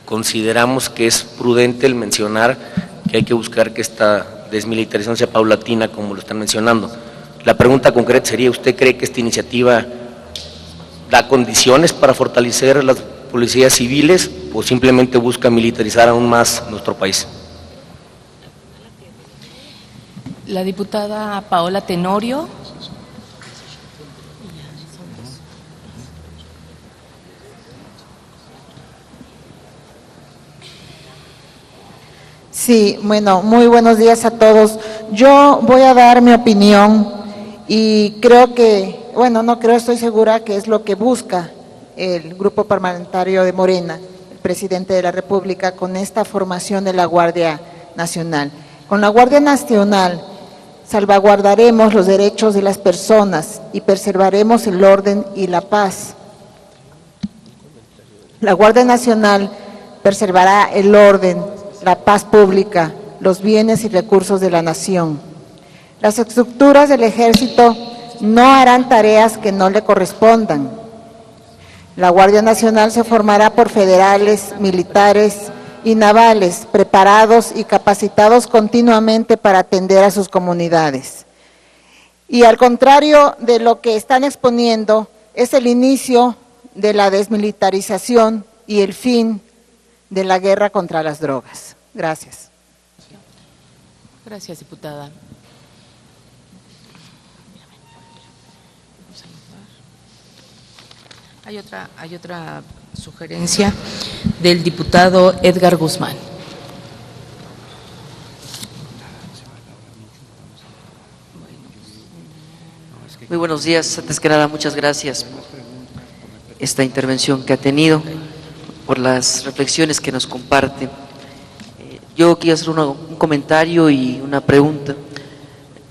consideramos que es prudente el mencionar que hay que buscar que esta desmilitarización sea paulatina, como lo están mencionando. La pregunta concreta sería, ¿usted cree que esta iniciativa da condiciones para fortalecer las policías civiles o simplemente busca militarizar aún más nuestro país? La diputada Paola Tenorio. Sí, bueno, muy buenos días a todos. Yo voy a dar mi opinión y creo que, bueno, no creo, estoy segura que es lo que busca el grupo parlamentario de Morena, el presidente de la República, con esta formación de la Guardia Nacional. Con la Guardia Nacional salvaguardaremos los derechos de las personas y preservaremos el orden y la paz. La Guardia Nacional preservará el orden, la paz pública, los bienes y recursos de la nación. Las estructuras del Ejército no harán tareas que no le correspondan. La Guardia Nacional se formará por federales, militares y navales, preparados y capacitados continuamente para atender a sus comunidades. Y al contrario de lo que están exponiendo, es el inicio de la desmilitarización y el fin de la guerra contra las drogas. Gracias. Gracias, diputada. Hay otra sugerencia del diputado Edgar Guzmán. Muy buenos días. Antes que nada, muchas gracias por esta intervención que ha tenido, por las reflexiones que nos comparte. Yo quiero hacer un comentario y una pregunta.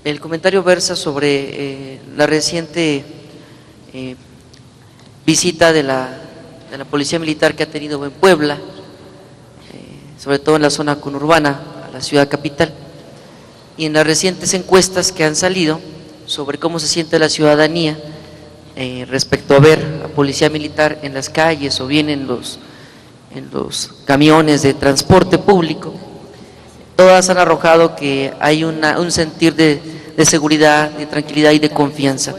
El comentario versa sobre la reciente visita de la Policía Militar que ha tenido en Puebla, sobre todo en la zona conurbana, a la ciudad capital, y en las recientes encuestas que han salido sobre cómo se siente la ciudadanía respecto a ver a Policía Militar en las calles o bien en los camiones de transporte público, todas han arrojado que hay un sentir de seguridad, de tranquilidad y de confianza.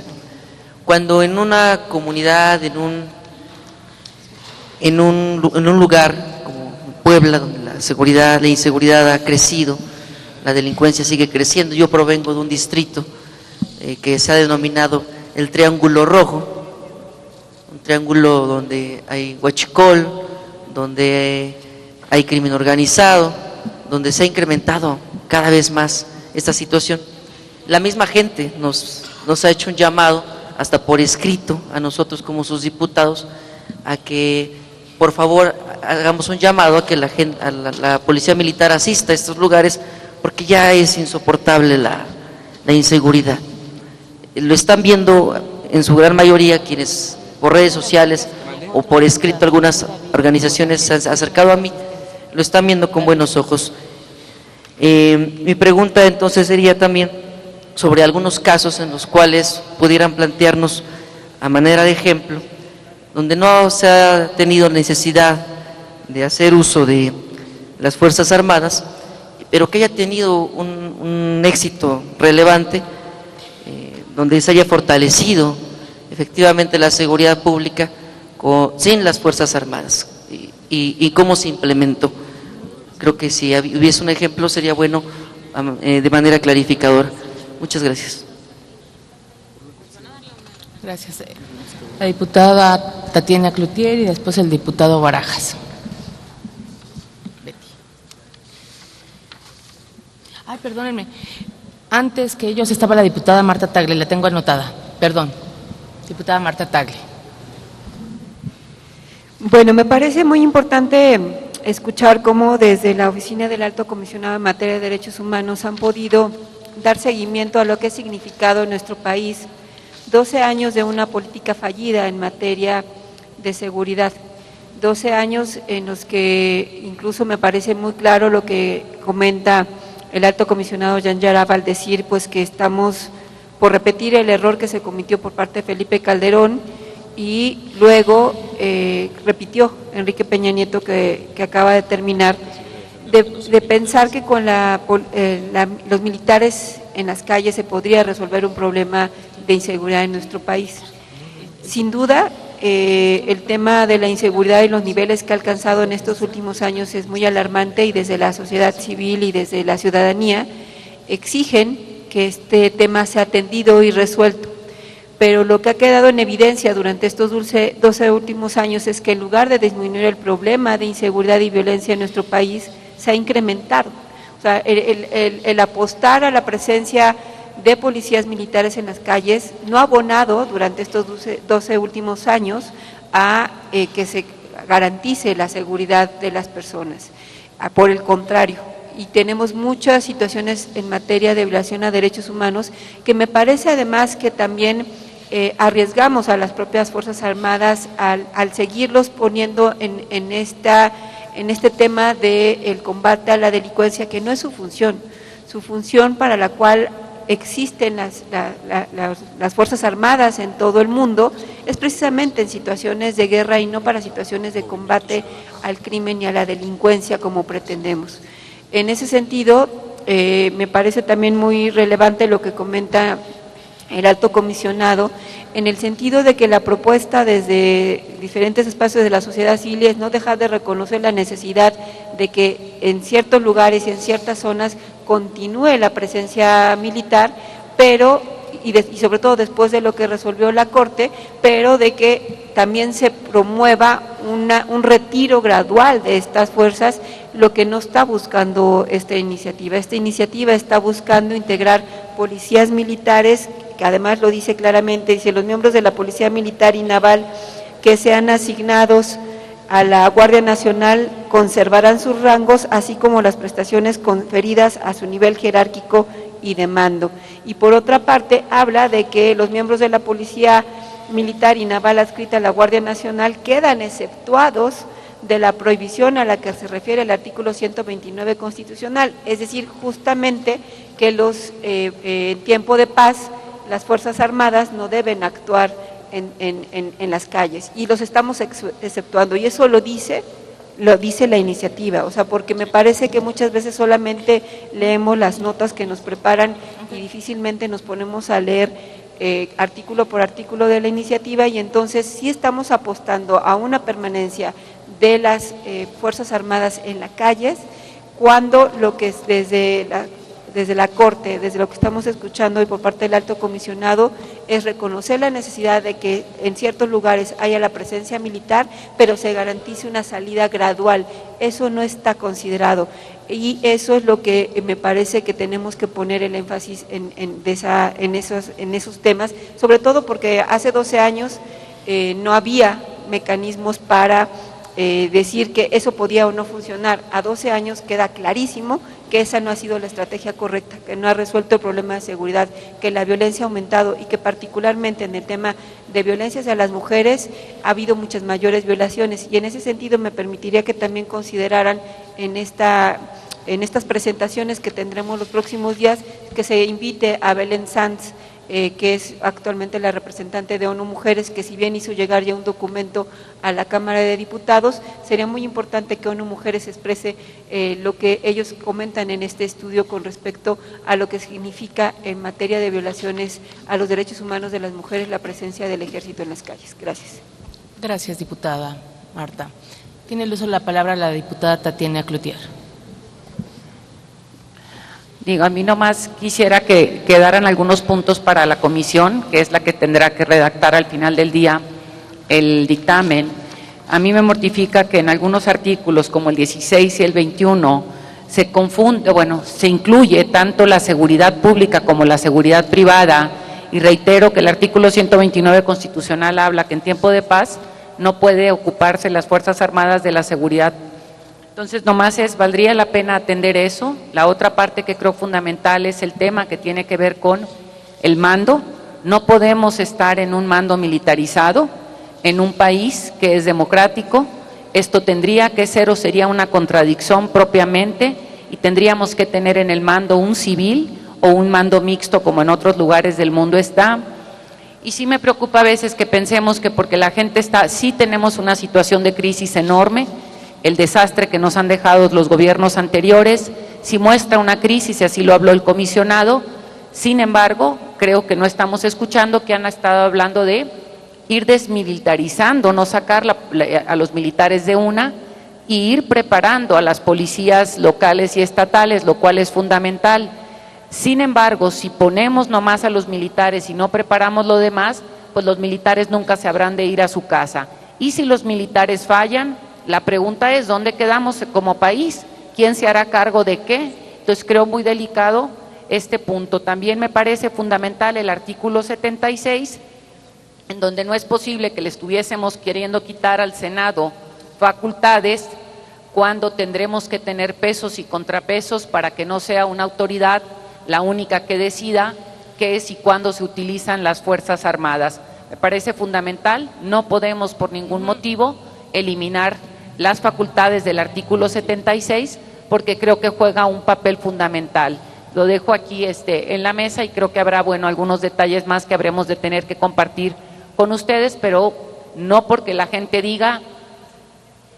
Cuando en una comunidad, en un lugar como Puebla, donde la inseguridad ha crecido, la delincuencia sigue creciendo, yo provengo de un distrito que se ha denominado el Triángulo Rojo, un triángulo donde hay huachicol, donde hay crimen organizado, donde se ha incrementado cada vez más esta situación. La misma gente nos ha hecho un llamado, hasta por escrito, a nosotros como sus diputados, a que por favor hagamos un llamado a que la Policía Militar asista a estos lugares, porque ya es insoportable la inseguridad. Lo están viendo en su gran mayoría quienes por redes sociales o por escrito algunas organizaciones se han acercado a mí, lo están viendo con buenos ojos. Mi pregunta entonces sería también sobre algunos casos en los cuales pudieran plantearnos a manera de ejemplo, donde no se ha tenido necesidad de hacer uso de las Fuerzas Armadas, pero que haya tenido un éxito relevante, donde se haya fortalecido efectivamente la seguridad pública sin las Fuerzas Armadas, y cómo se implementó. Creo que si hubiese un ejemplo sería bueno de manera clarificadora. Muchas gracias. Gracias. La diputada Tatiana Cloutier y después el diputado Barajas. Ay, perdónenme. Antes que ellos estaba la diputada Marta Tagle, la tengo anotada. Perdón. Diputada Marta Tagle. Bueno, me parece muy importante escuchar cómo desde la Oficina del Alto Comisionado en Materia de Derechos Humanos han podido dar seguimiento a lo que ha significado en nuestro país 12 años de una política fallida en materia de seguridad, 12 años en los que incluso me parece muy claro lo que comenta el alto comisionado Jan Yarab al decir pues que estamos por repetir el error que se cometió por parte de Felipe Calderón, y luego repitió Enrique Peña Nieto que acaba de terminar, de pensar que con los militares en las calles se podría resolver un problema de inseguridad en nuestro país. Sin duda, el tema de la inseguridad y los niveles que ha alcanzado en estos últimos años es muy alarmante, y desde la sociedad civil y desde la ciudadanía exigen que este tema sea atendido y resuelto. Pero lo que ha quedado en evidencia durante estos 12 últimos años es que en lugar de disminuir el problema de inseguridad y violencia en nuestro país, se ha incrementado. O sea, el apostar a la presencia de policías militares en las calles no ha abonado durante estos 12 últimos años a que se garantice la seguridad de las personas. Por el contrario, y tenemos muchas situaciones en materia de violación a derechos humanos que me parece además que también arriesgamos a las propias Fuerzas Armadas al seguirlos poniendo en este tema del combate a la delincuencia, que no es su función para la cual existen las Fuerzas Armadas en todo el mundo, es precisamente en situaciones de guerra y no para situaciones de combate al crimen y a la delincuencia como pretendemos. En ese sentido, me parece también muy relevante lo que comenta el alto comisionado, en el sentido de que la propuesta desde diferentes espacios de la sociedad civil es no dejar de reconocer la necesidad de que en ciertos lugares y en ciertas zonas continúe la presencia militar, pero y sobre todo después de lo que resolvió la Corte, pero de que también se promueva un retiro gradual de estas fuerzas, lo que no está buscando esta iniciativa. Esta iniciativa está buscando integrar policías militares, que además lo dice claramente, dice: los miembros de la Policía Militar y Naval que sean asignados a la Guardia Nacional conservarán sus rangos, así como las prestaciones conferidas a su nivel jerárquico y de mando. Y por otra parte, habla de que los miembros de la Policía Militar y Naval adscrita a la Guardia Nacional quedan exceptuados de la prohibición a la que se refiere el artículo 129 constitucional, es decir, justamente que en tiempo de paz las Fuerzas Armadas no deben actuar en las calles, y los estamos exceptuando, y eso lo dice la iniciativa, o sea, porque me parece que muchas veces solamente leemos las notas que nos preparan y difícilmente nos ponemos a leer artículo por artículo de la iniciativa, y entonces sí estamos apostando a una permanencia de las Fuerzas Armadas en las calles, cuando lo que es desde la Corte, desde lo que estamos escuchando y por parte del alto comisionado, es reconocer la necesidad de que en ciertos lugares haya la presencia militar, pero se garantice una salida gradual. Eso no está considerado, y eso es lo que me parece que tenemos que poner el énfasis en esos temas, sobre todo porque hace 12 años no había mecanismos para decir que eso podía o no funcionar. A 12 años queda clarísimo que esa no ha sido la estrategia correcta, que no ha resuelto el problema de seguridad, que la violencia ha aumentado, y que particularmente en el tema de violencia hacia las mujeres ha habido muchas mayores violaciones, y en ese sentido me permitiría que también consideraran en estas presentaciones que tendremos los próximos días, que se invite a Belén Sanz, que es actualmente la representante de ONU Mujeres, que si bien hizo llegar ya un documento a la Cámara de Diputados, sería muy importante que ONU Mujeres exprese lo que ellos comentan en este estudio con respecto a lo que significa en materia de violaciones a los derechos humanos de las mujeres la presencia del ejército en las calles. Gracias. Gracias, diputada Marta. Tiene el uso de la palabra la diputada Tatiana Cloutier. Digo, a mí nomás quisiera que quedaran algunos puntos para la comisión, que es la que tendrá que redactar al final del día el dictamen. A mí me mortifica que en algunos artículos, como el 16 y el 21, se incluye tanto la seguridad pública como la seguridad privada, y reitero que el artículo 129 constitucional habla que en tiempo de paz no puede ocuparse las Fuerzas Armadas de la seguridad. Entonces, nomás valdría la pena atender eso. La otra parte que creo fundamental es el tema que tiene que ver con el mando. No podemos estar en un mando militarizado en un país que es democrático. Esto tendría que ser, o sería una contradicción propiamente, y tendríamos que tener en el mando un civil o un mando mixto como en otros lugares del mundo está. Y sí me preocupa a veces que pensemos que porque la gente sí tenemos una situación de crisis enorme, el desastre que nos han dejado los gobiernos anteriores, sí muestra una crisis, y así lo habló el comisionado. Sin embargo, creo que no estamos escuchando que han estado hablando de ir desmilitarizando, no sacar a los militares de una, y ir preparando a las policías locales y estatales, lo cual es fundamental. Sin embargo, si ponemos nomás a los militares y no preparamos lo demás, pues los militares nunca se habrán de ir a su casa. Y si los militares fallan, la pregunta es, ¿dónde quedamos como país? ¿Quién se hará cargo de qué? Entonces creo muy delicado este punto. También me parece fundamental el artículo 76, en donde no es posible que le estuviésemos queriendo quitar al Senado facultades cuando tendremos que tener pesos y contrapesos para que no sea una autoridad la única que decida qué es y cuándo se utilizan las Fuerzas Armadas. Me parece fundamental, no podemos por ningún motivo eliminar las facultades del artículo 76 porque creo que juega un papel fundamental. Lo dejo aquí en la mesa y creo que habrá, algunos detalles más que habremos de tener que compartir con ustedes, pero no porque la gente diga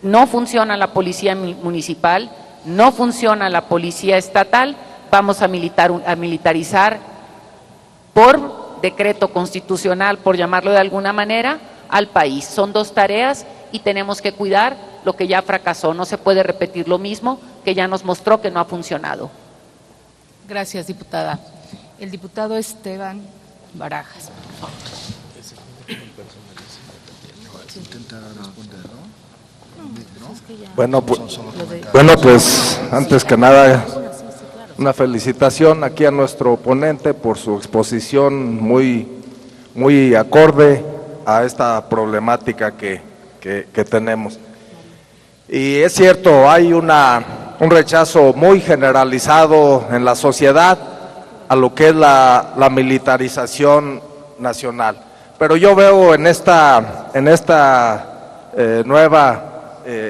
no funciona la policía municipal, no funciona la policía estatal, vamos a militarizar por decreto constitucional, por llamarlo de alguna manera, al país. Son dos tareas y tenemos que cuidar lo que ya fracasó. No se puede repetir lo mismo que ya nos mostró que no ha funcionado. Gracias, diputada. El diputado Esteban Barajas. Bueno, pues antes que nada, una felicitación aquí a nuestro ponente por su exposición muy acorde a esta problemática que tenemos. Y es cierto, hay un rechazo muy generalizado en la sociedad a lo que es la militarización nacional. Pero yo veo en esta nueva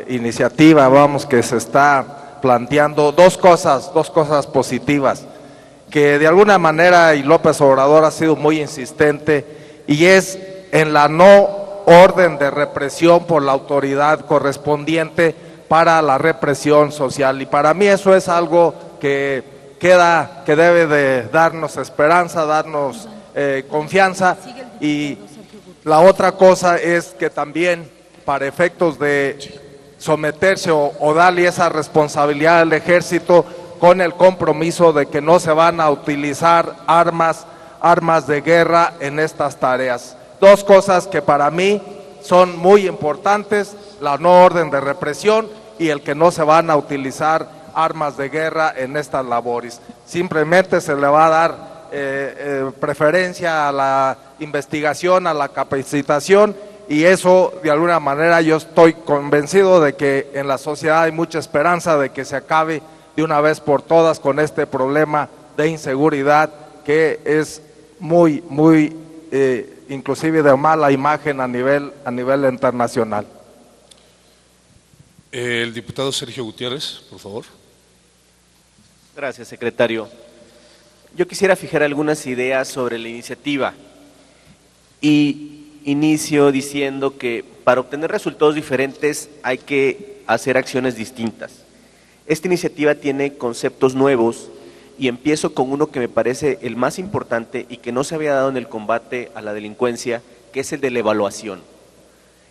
iniciativa, que se está planteando dos cosas positivas, que de alguna manera, y López Obrador ha sido muy insistente, y es en la no orden de represión por la autoridad correspondiente para la represión social. Y para mí eso es algo que debe de darnos esperanza, darnos confianza. Y la otra cosa es que también, para efectos de someterse o darle esa responsabilidad al ejército, con el compromiso de que no se van a utilizar armas de guerra en estas tareas. Dos cosas que para mí son muy importantes: la no orden de represión y el que no se van a utilizar armas de guerra en estas labores. Simplemente se le va a dar preferencia a la investigación, a la capacitación, y eso de alguna manera yo estoy convencido de que en la sociedad hay mucha esperanza de que se acabe de una vez por todas con este problema de inseguridad que es muy inclusive de mala imagen a nivel internacional. El diputado Sergio Gutiérrez, por favor. Gracias, secretario. Yo quisiera fijar algunas ideas sobre la iniciativa y inicio diciendo que para obtener resultados diferentes hay que hacer acciones distintas. Esta iniciativa tiene conceptos nuevos y empiezo con uno que me parece el más importante y que no se había dado en el combate a la delincuencia, que es el de la evaluación.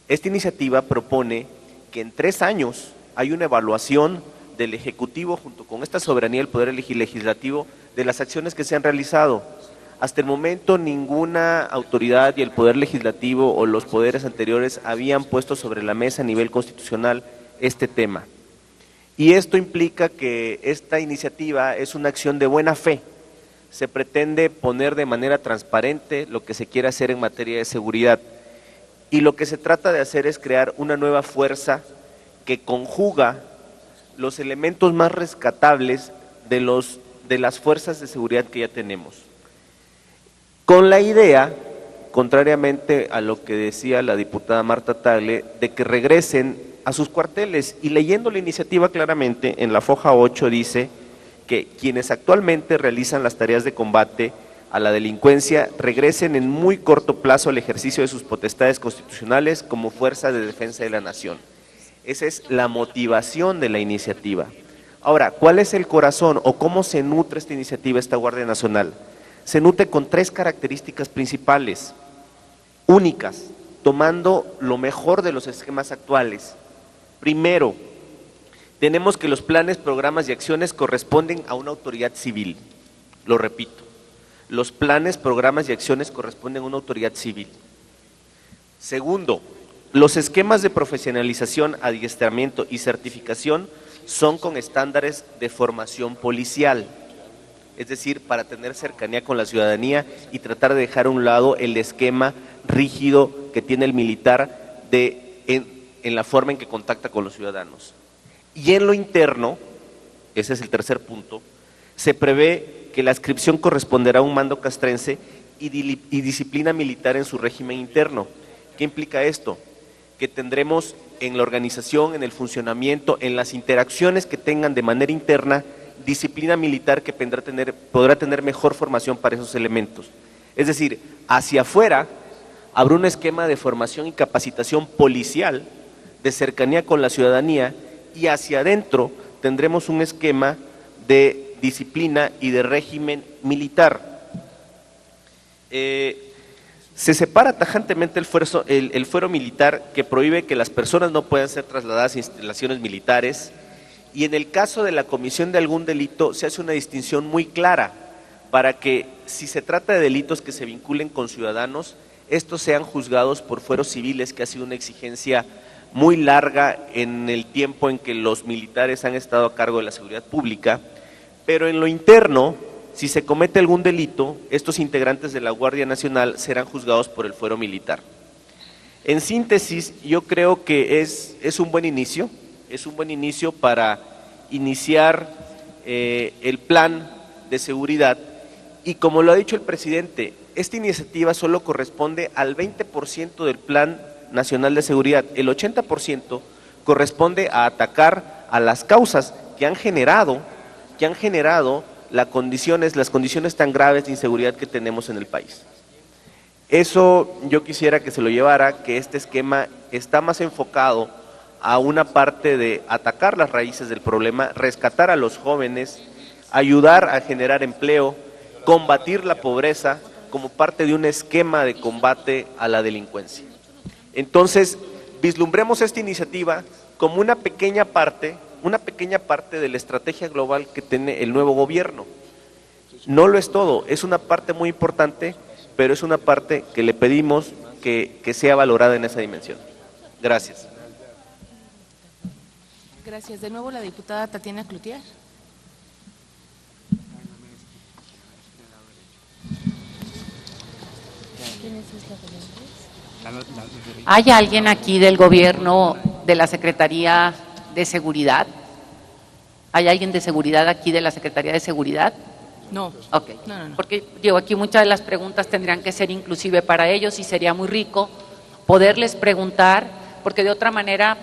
Esta iniciativa propone que en 3 años hay una evaluación del Ejecutivo junto con esta soberanía del Poder Legislativo de las acciones que se han realizado. Hasta el momento ninguna autoridad y el Poder Legislativo o los poderes anteriores habían puesto sobre la mesa a nivel constitucional este tema. Y esto implica que esta iniciativa es una acción de buena fe. Se pretende poner de manera transparente lo que se quiere hacer en materia de seguridad. Y lo que se trata de hacer es crear una nueva fuerza que conjuga los elementos más rescatables de las fuerzas de seguridad que ya tenemos. Con la idea, contrariamente a lo que decía la diputada Marta Tagle, de que regresen a sus cuarteles. Y leyendo la iniciativa claramente, en la foja 8 dice que quienes actualmente realizan las tareas de combate a la delincuencia regresen en muy corto plazo al ejercicio de sus potestades constitucionales como fuerza de defensa de la nación. Esa es la motivación de la iniciativa. Ahora, ¿cuál es el corazón o cómo se nutre esta iniciativa, esta Guardia Nacional? Se nutre con 3 características principales, únicas, tomando lo mejor de los esquemas actuales. Primero, tenemos que los planes, programas y acciones corresponden a una autoridad civil. Lo repito, los planes, programas y acciones corresponden a una autoridad civil. Segundo, los esquemas de profesionalización, adiestramiento y certificación son con estándares de formación policial, es decir, para tener cercanía con la ciudadanía y tratar de dejar a un lado el esquema rígido que tiene el militar en la forma en que contacta con los ciudadanos. Y en lo interno, ese es el tercer punto, se prevé que la adscripción corresponderá a un mando castrense y disciplina militar en su régimen interno. ¿Qué implica esto? Que tendremos en la organización, en el funcionamiento, en las interacciones que tengan de manera interna, disciplina militar que podrá tener mejor formación para esos elementos. Es decir, hacia afuera habrá un esquema de formación y capacitación policial, de cercanía con la ciudadanía, y hacia adentro tendremos un esquema de disciplina y de régimen militar. Se separa tajantemente el fuero militar, que prohíbe que las personas no puedan ser trasladadas a instalaciones militares, y en el caso de la comisión de algún delito se hace una distinción muy clara para que, si se trata de delitos que se vinculen con ciudadanos, estos sean juzgados por fueros civiles, que ha sido una exigencia muy larga en el tiempo en que los militares han estado a cargo de la seguridad pública. Pero en lo interno, si se comete algún delito, estos integrantes de la Guardia Nacional serán juzgados por el fuero militar. En síntesis, yo creo que es un buen inicio, para iniciar el plan de seguridad, y como lo ha dicho el presidente, esta iniciativa solo corresponde al 20% del Plan Nacional de Seguridad. El 80% corresponde a atacar a las causas que han generado las condiciones tan graves de inseguridad que tenemos en el país. Eso yo quisiera que se lo llevara, que este esquema está más enfocado a una parte de atacar las raíces del problema, rescatar a los jóvenes, ayudar a generar empleo, combatir la pobreza como parte de un esquema de combate a la delincuencia. Entonces, vislumbremos esta iniciativa como una pequeña parte de la estrategia global que tiene el nuevo gobierno. No lo es todo, es una parte muy importante, pero es una parte que le pedimos que sea valorada en esa dimensión. Gracias. Gracias. De nuevo la diputada Tatiana Cloutier. ¿Hay alguien aquí del gobierno de la Secretaría de Seguridad? ¿Hay alguien de seguridad aquí de la Secretaría de Seguridad? No. Ok. No. Porque digo, aquí muchas de las preguntas tendrían que ser inclusive para ellos, y sería muy rico poderles preguntar, porque de otra manera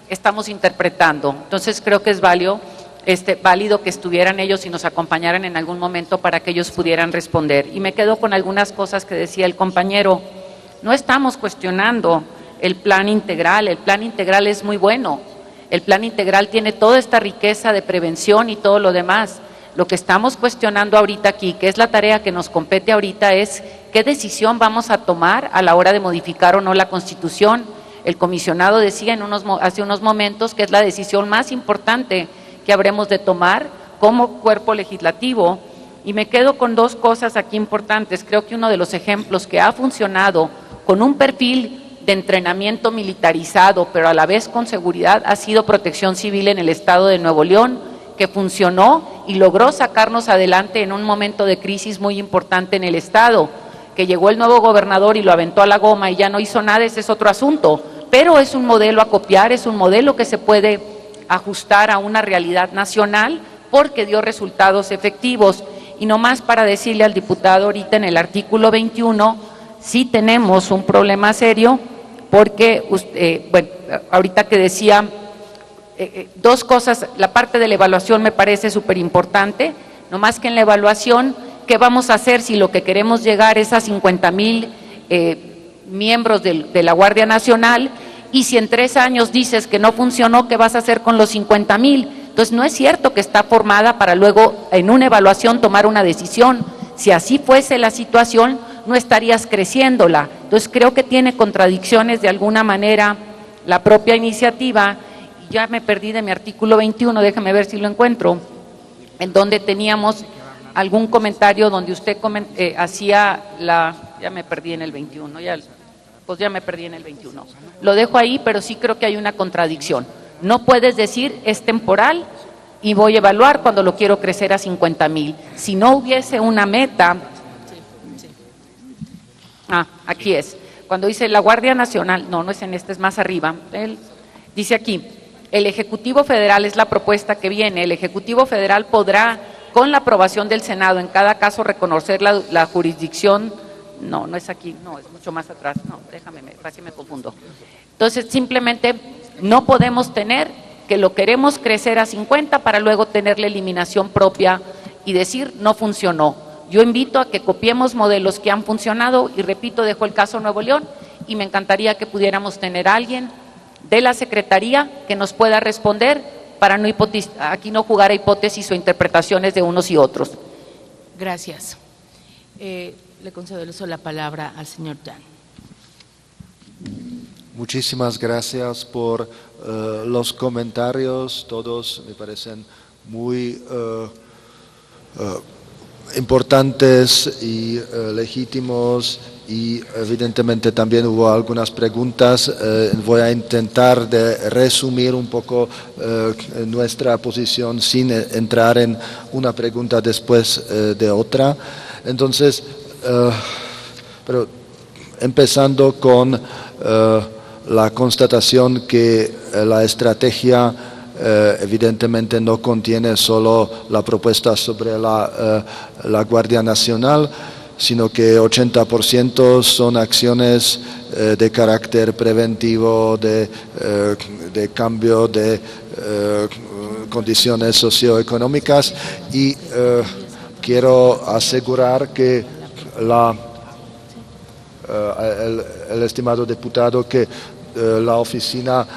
estamos interpretando. Entonces creo que es válido que estuvieran ellos y nos acompañaran en algún momento para que ellos pudieran responder. Y me quedo con algunas cosas que decía el compañero. No estamos cuestionando el plan integral es muy bueno. El plan integral tiene toda esta riqueza de prevención y todo lo demás. Lo que estamos cuestionando ahorita aquí, que es la tarea que nos compete ahorita, es qué decisión vamos a tomar a la hora de modificar o no la Constitución. El comisionado decía hace unos momentos que es la decisión más importante que habremos de tomar como cuerpo legislativo. Y me quedo con 2 cosas aquí importantes. Creo que uno de los ejemplos que ha funcionado con un perfil de entrenamiento militarizado, pero a la vez con seguridad, ha sido Protección Civil en el estado de Nuevo León, que funcionó y logró sacarnos adelante en un momento de crisis muy importante en el estado. Que llegó el nuevo gobernador y lo aventó a la goma y ya no hizo nada, ese es otro asunto, pero es un modelo a copiar, es un modelo que se puede ajustar a una realidad nacional porque dio resultados efectivos. Y nomás para decirle al diputado ahorita en el artículo 21, sí tenemos un problema serio, porque, ahorita que decía dos cosas, la parte de la evaluación me parece súper importante, no más que en la evaluación, ¿qué vamos a hacer si lo que queremos llegar es a 50,000 miembros de la Guardia Nacional? Y si en 3 años dices que no funcionó, ¿qué vas a hacer con los 50,000? Entonces no es cierto que está formada para luego en una evaluación tomar una decisión. Si así fuese la situación, no estarías creciéndola. Entonces creo que tiene contradicciones de alguna manera la propia iniciativa. Ya me perdí de mi artículo 21, déjame ver si lo encuentro, en donde teníamos algún comentario donde usted hacía ya me perdí en el 21, ya me perdí en el 21. Lo dejo ahí, pero sí creo que hay una contradicción. No puedes decir es temporal y voy a evaluar cuando lo quiero crecer a 50,000. Si no hubiese una meta, aquí es, cuando dice la Guardia Nacional, no es en este, es más arriba, dice aquí, el Ejecutivo Federal es la propuesta que viene, el Ejecutivo Federal podrá, con la aprobación del Senado, en cada caso reconocer la jurisdicción, no es aquí, no, es mucho más atrás, no, déjame, casi me confundo. Entonces, simplemente no podemos tener que lo queremos crecer a 50 para luego tener la eliminación propia y decir no funcionó. Yo invito a que copiemos modelos que han funcionado y repito, dejo el caso Nuevo León y me encantaría que pudiéramos tener a alguien de la Secretaría que nos pueda responder para aquí no jugar a hipótesis o interpretaciones de unos y otros. Gracias. Le concedo la palabra al señor Jan. Muchísimas gracias por los comentarios, todos me parecen muy importantes y legítimos, y evidentemente también hubo algunas preguntas. Voy a intentar de resumir un poco nuestra posición sin entrar en una pregunta después de otra. Entonces, pero empezando con la constatación que la estrategia evidentemente no contiene solo la propuesta sobre la Guardia Nacional, sino que 80% son acciones de carácter preventivo, de cambio de condiciones socioeconómicas, y quiero asegurar que el estimado diputado que la oficina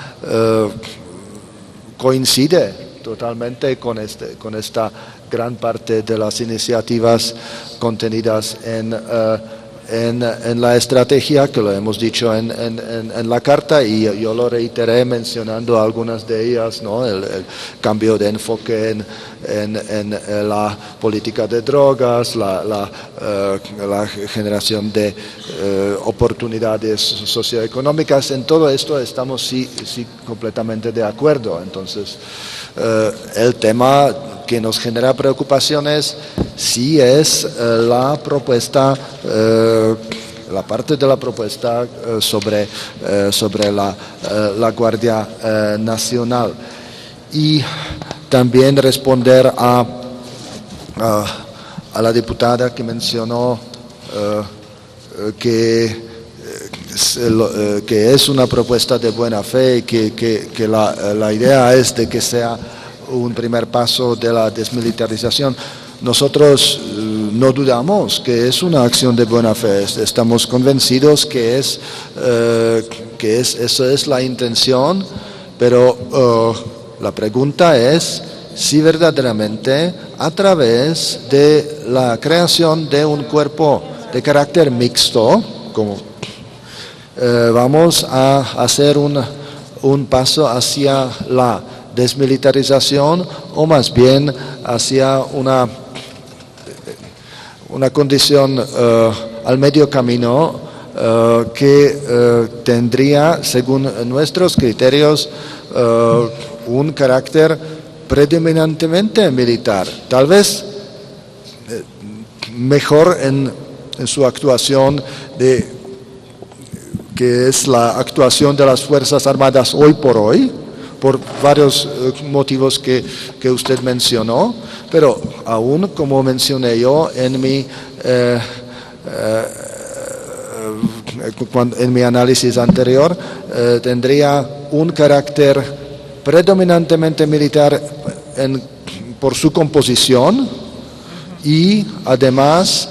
coincide totalmente con esta gran parte de las iniciativas contenidas en la estrategia, que lo hemos dicho en la carta, y yo lo reiteré mencionando algunas de ellas, ¿no? El cambio de enfoque en la política de drogas, la generación de oportunidades socioeconómicas. En todo esto estamos sí completamente de acuerdo. Entonces, el tema que nos genera preocupaciones sí es la propuesta, la parte de la propuesta sobre la Guardia Nacional, y también responder a la diputada que mencionó que es una propuesta de buena fe y que la idea es de que sea un primer paso de la desmilitarización. Nosotros no dudamos que es una acción de buena fe, estamos convencidos que eso es la intención, pero la pregunta es si verdaderamente a través de la creación de un cuerpo de carácter mixto, como vamos a hacer un paso hacia la desmilitarización, o más bien hacia una condición al medio camino que tendría, según nuestros criterios, un carácter predominantemente militar, tal vez mejor en su actuación que es la actuación de las Fuerzas Armadas hoy por hoy, por varios motivos que usted mencionó, pero aún, como mencioné yo en mi análisis anterior, tendría un carácter predominantemente militar por su composición y además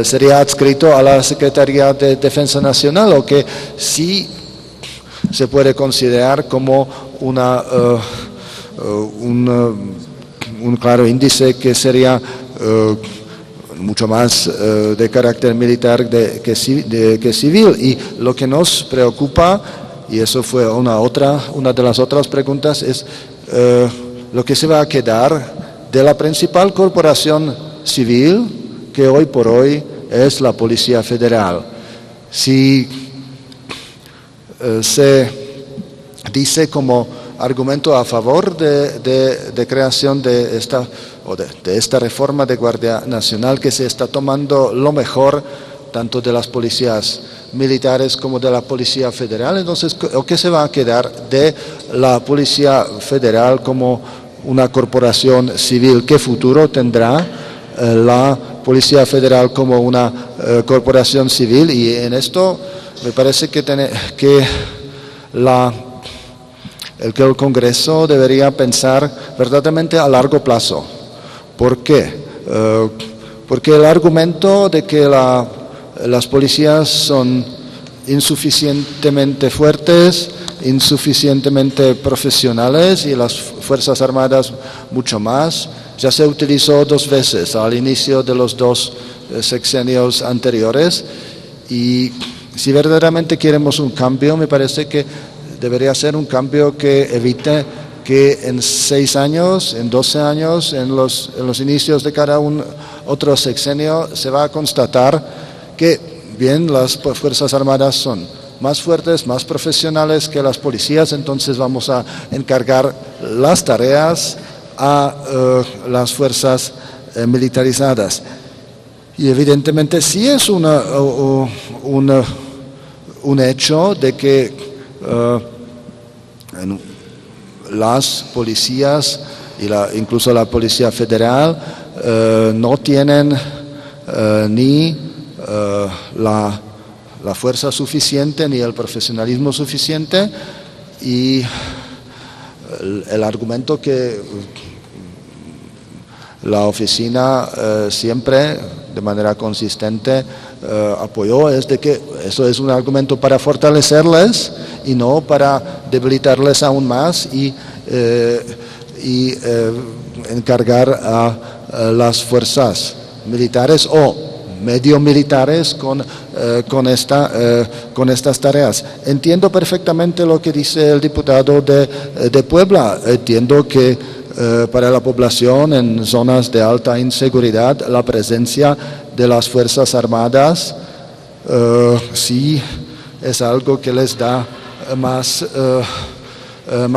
sería adscrito a la Secretaría de Defensa Nacional, lo que sí se puede considerar como un claro índice que sería mucho más de carácter militar que civil. Y lo que nos preocupa, y eso fue una de las otras preguntas, es lo que se va a quedar de la principal corporación civil que hoy por hoy es la Policía Federal. Si se dice como argumento a favor de creación de esta reforma de Guardia Nacional que se está tomando lo mejor tanto de las policías militares como de la Policía Federal, entonces, ¿qué se va a quedar de la Policía Federal como una corporación civil? ¿Qué futuro tendrá la Policía Federal como una corporación civil? Y en esto me parece que el Congreso debería pensar verdaderamente a largo plazo. ¿Por qué? Porque el argumento de que las policías son insuficientemente fuertes, insuficientemente profesionales y las Fuerzas Armadas mucho más, ya se utilizó 2 veces al inicio de los 2 sexenios anteriores, y si verdaderamente queremos un cambio, me parece que debería ser un cambio que evite que en 6 años, en 12 años, en los inicios de cada otro sexenio se va a constatar que bien las Fuerzas Armadas son más fuertes, más profesionales que las policías, entonces vamos a encargar las tareas a las fuerzas militarizadas. Y evidentemente sí es un hecho de que las policías incluso la Policía Federal no tienen ni la fuerza suficiente ni el profesionalismo suficiente, y el argumento que la oficina siempre de manera consistente apoyó es de que eso es un argumento para fortalecerles y no para debilitarles aún más y encargar a las fuerzas militares o medio militares con estas tareas. Entiendo perfectamente lo que dice el diputado de Puebla. Entiendo que para la población en zonas de alta inseguridad la presencia de las Fuerzas Armadas sí es algo que les da más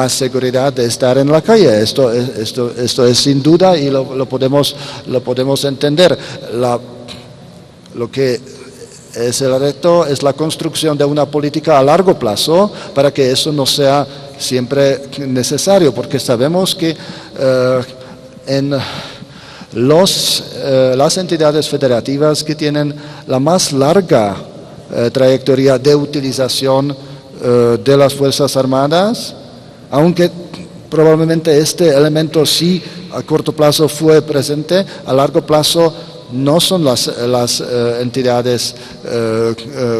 seguridad de estar en la calle. Esto es sin duda, y lo podemos entender. Lo que es el reto es la construcción de una política a largo plazo para que eso no sea siempre necesario, porque sabemos que en las entidades federativas que tienen la más larga trayectoria de utilización de las Fuerzas Armadas, aunque probablemente este elemento sí a corto plazo fue presente, a largo plazo no son las entidades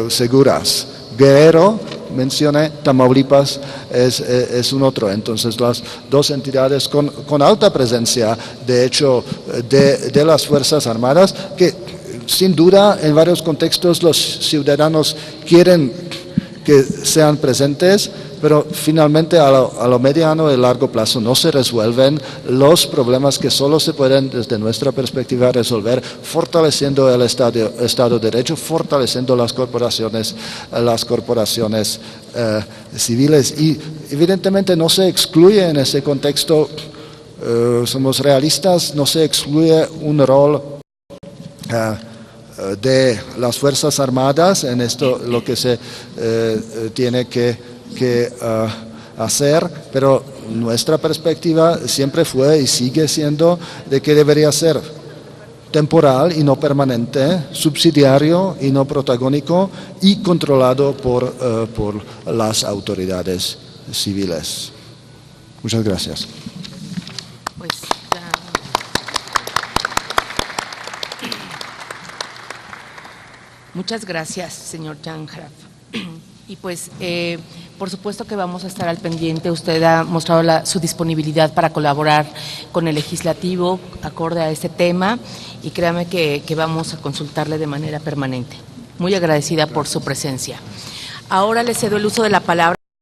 seguras. Guerrero, mencioné, Tamaulipas es un otro. Entonces las 2 entidades con alta presencia, de hecho, de las Fuerzas Armadas, que sin duda en varios contextos los ciudadanos quieren que sean presentes, pero finalmente a lo mediano y largo plazo no se resuelven los problemas que solo se pueden desde nuestra perspectiva resolver fortaleciendo el Estado de Derecho, fortaleciendo las corporaciones civiles. Y evidentemente no se excluye en ese contexto, somos realistas, no se excluye un rol de las Fuerzas Armadas en esto, lo que se tiene que hacer, pero nuestra perspectiva siempre fue y sigue siendo de que debería ser temporal y no permanente, subsidiario y no protagónico, y controlado por las autoridades civiles. Muchas gracias. Pues, muchas gracias, señor Jan Graf. Y pues, por supuesto que vamos a estar al pendiente. Usted ha mostrado su disponibilidad para colaborar con el legislativo acorde a este tema y créame que vamos a consultarle de manera permanente. Muy agradecida por su presencia. Ahora le cedo el uso de la palabra.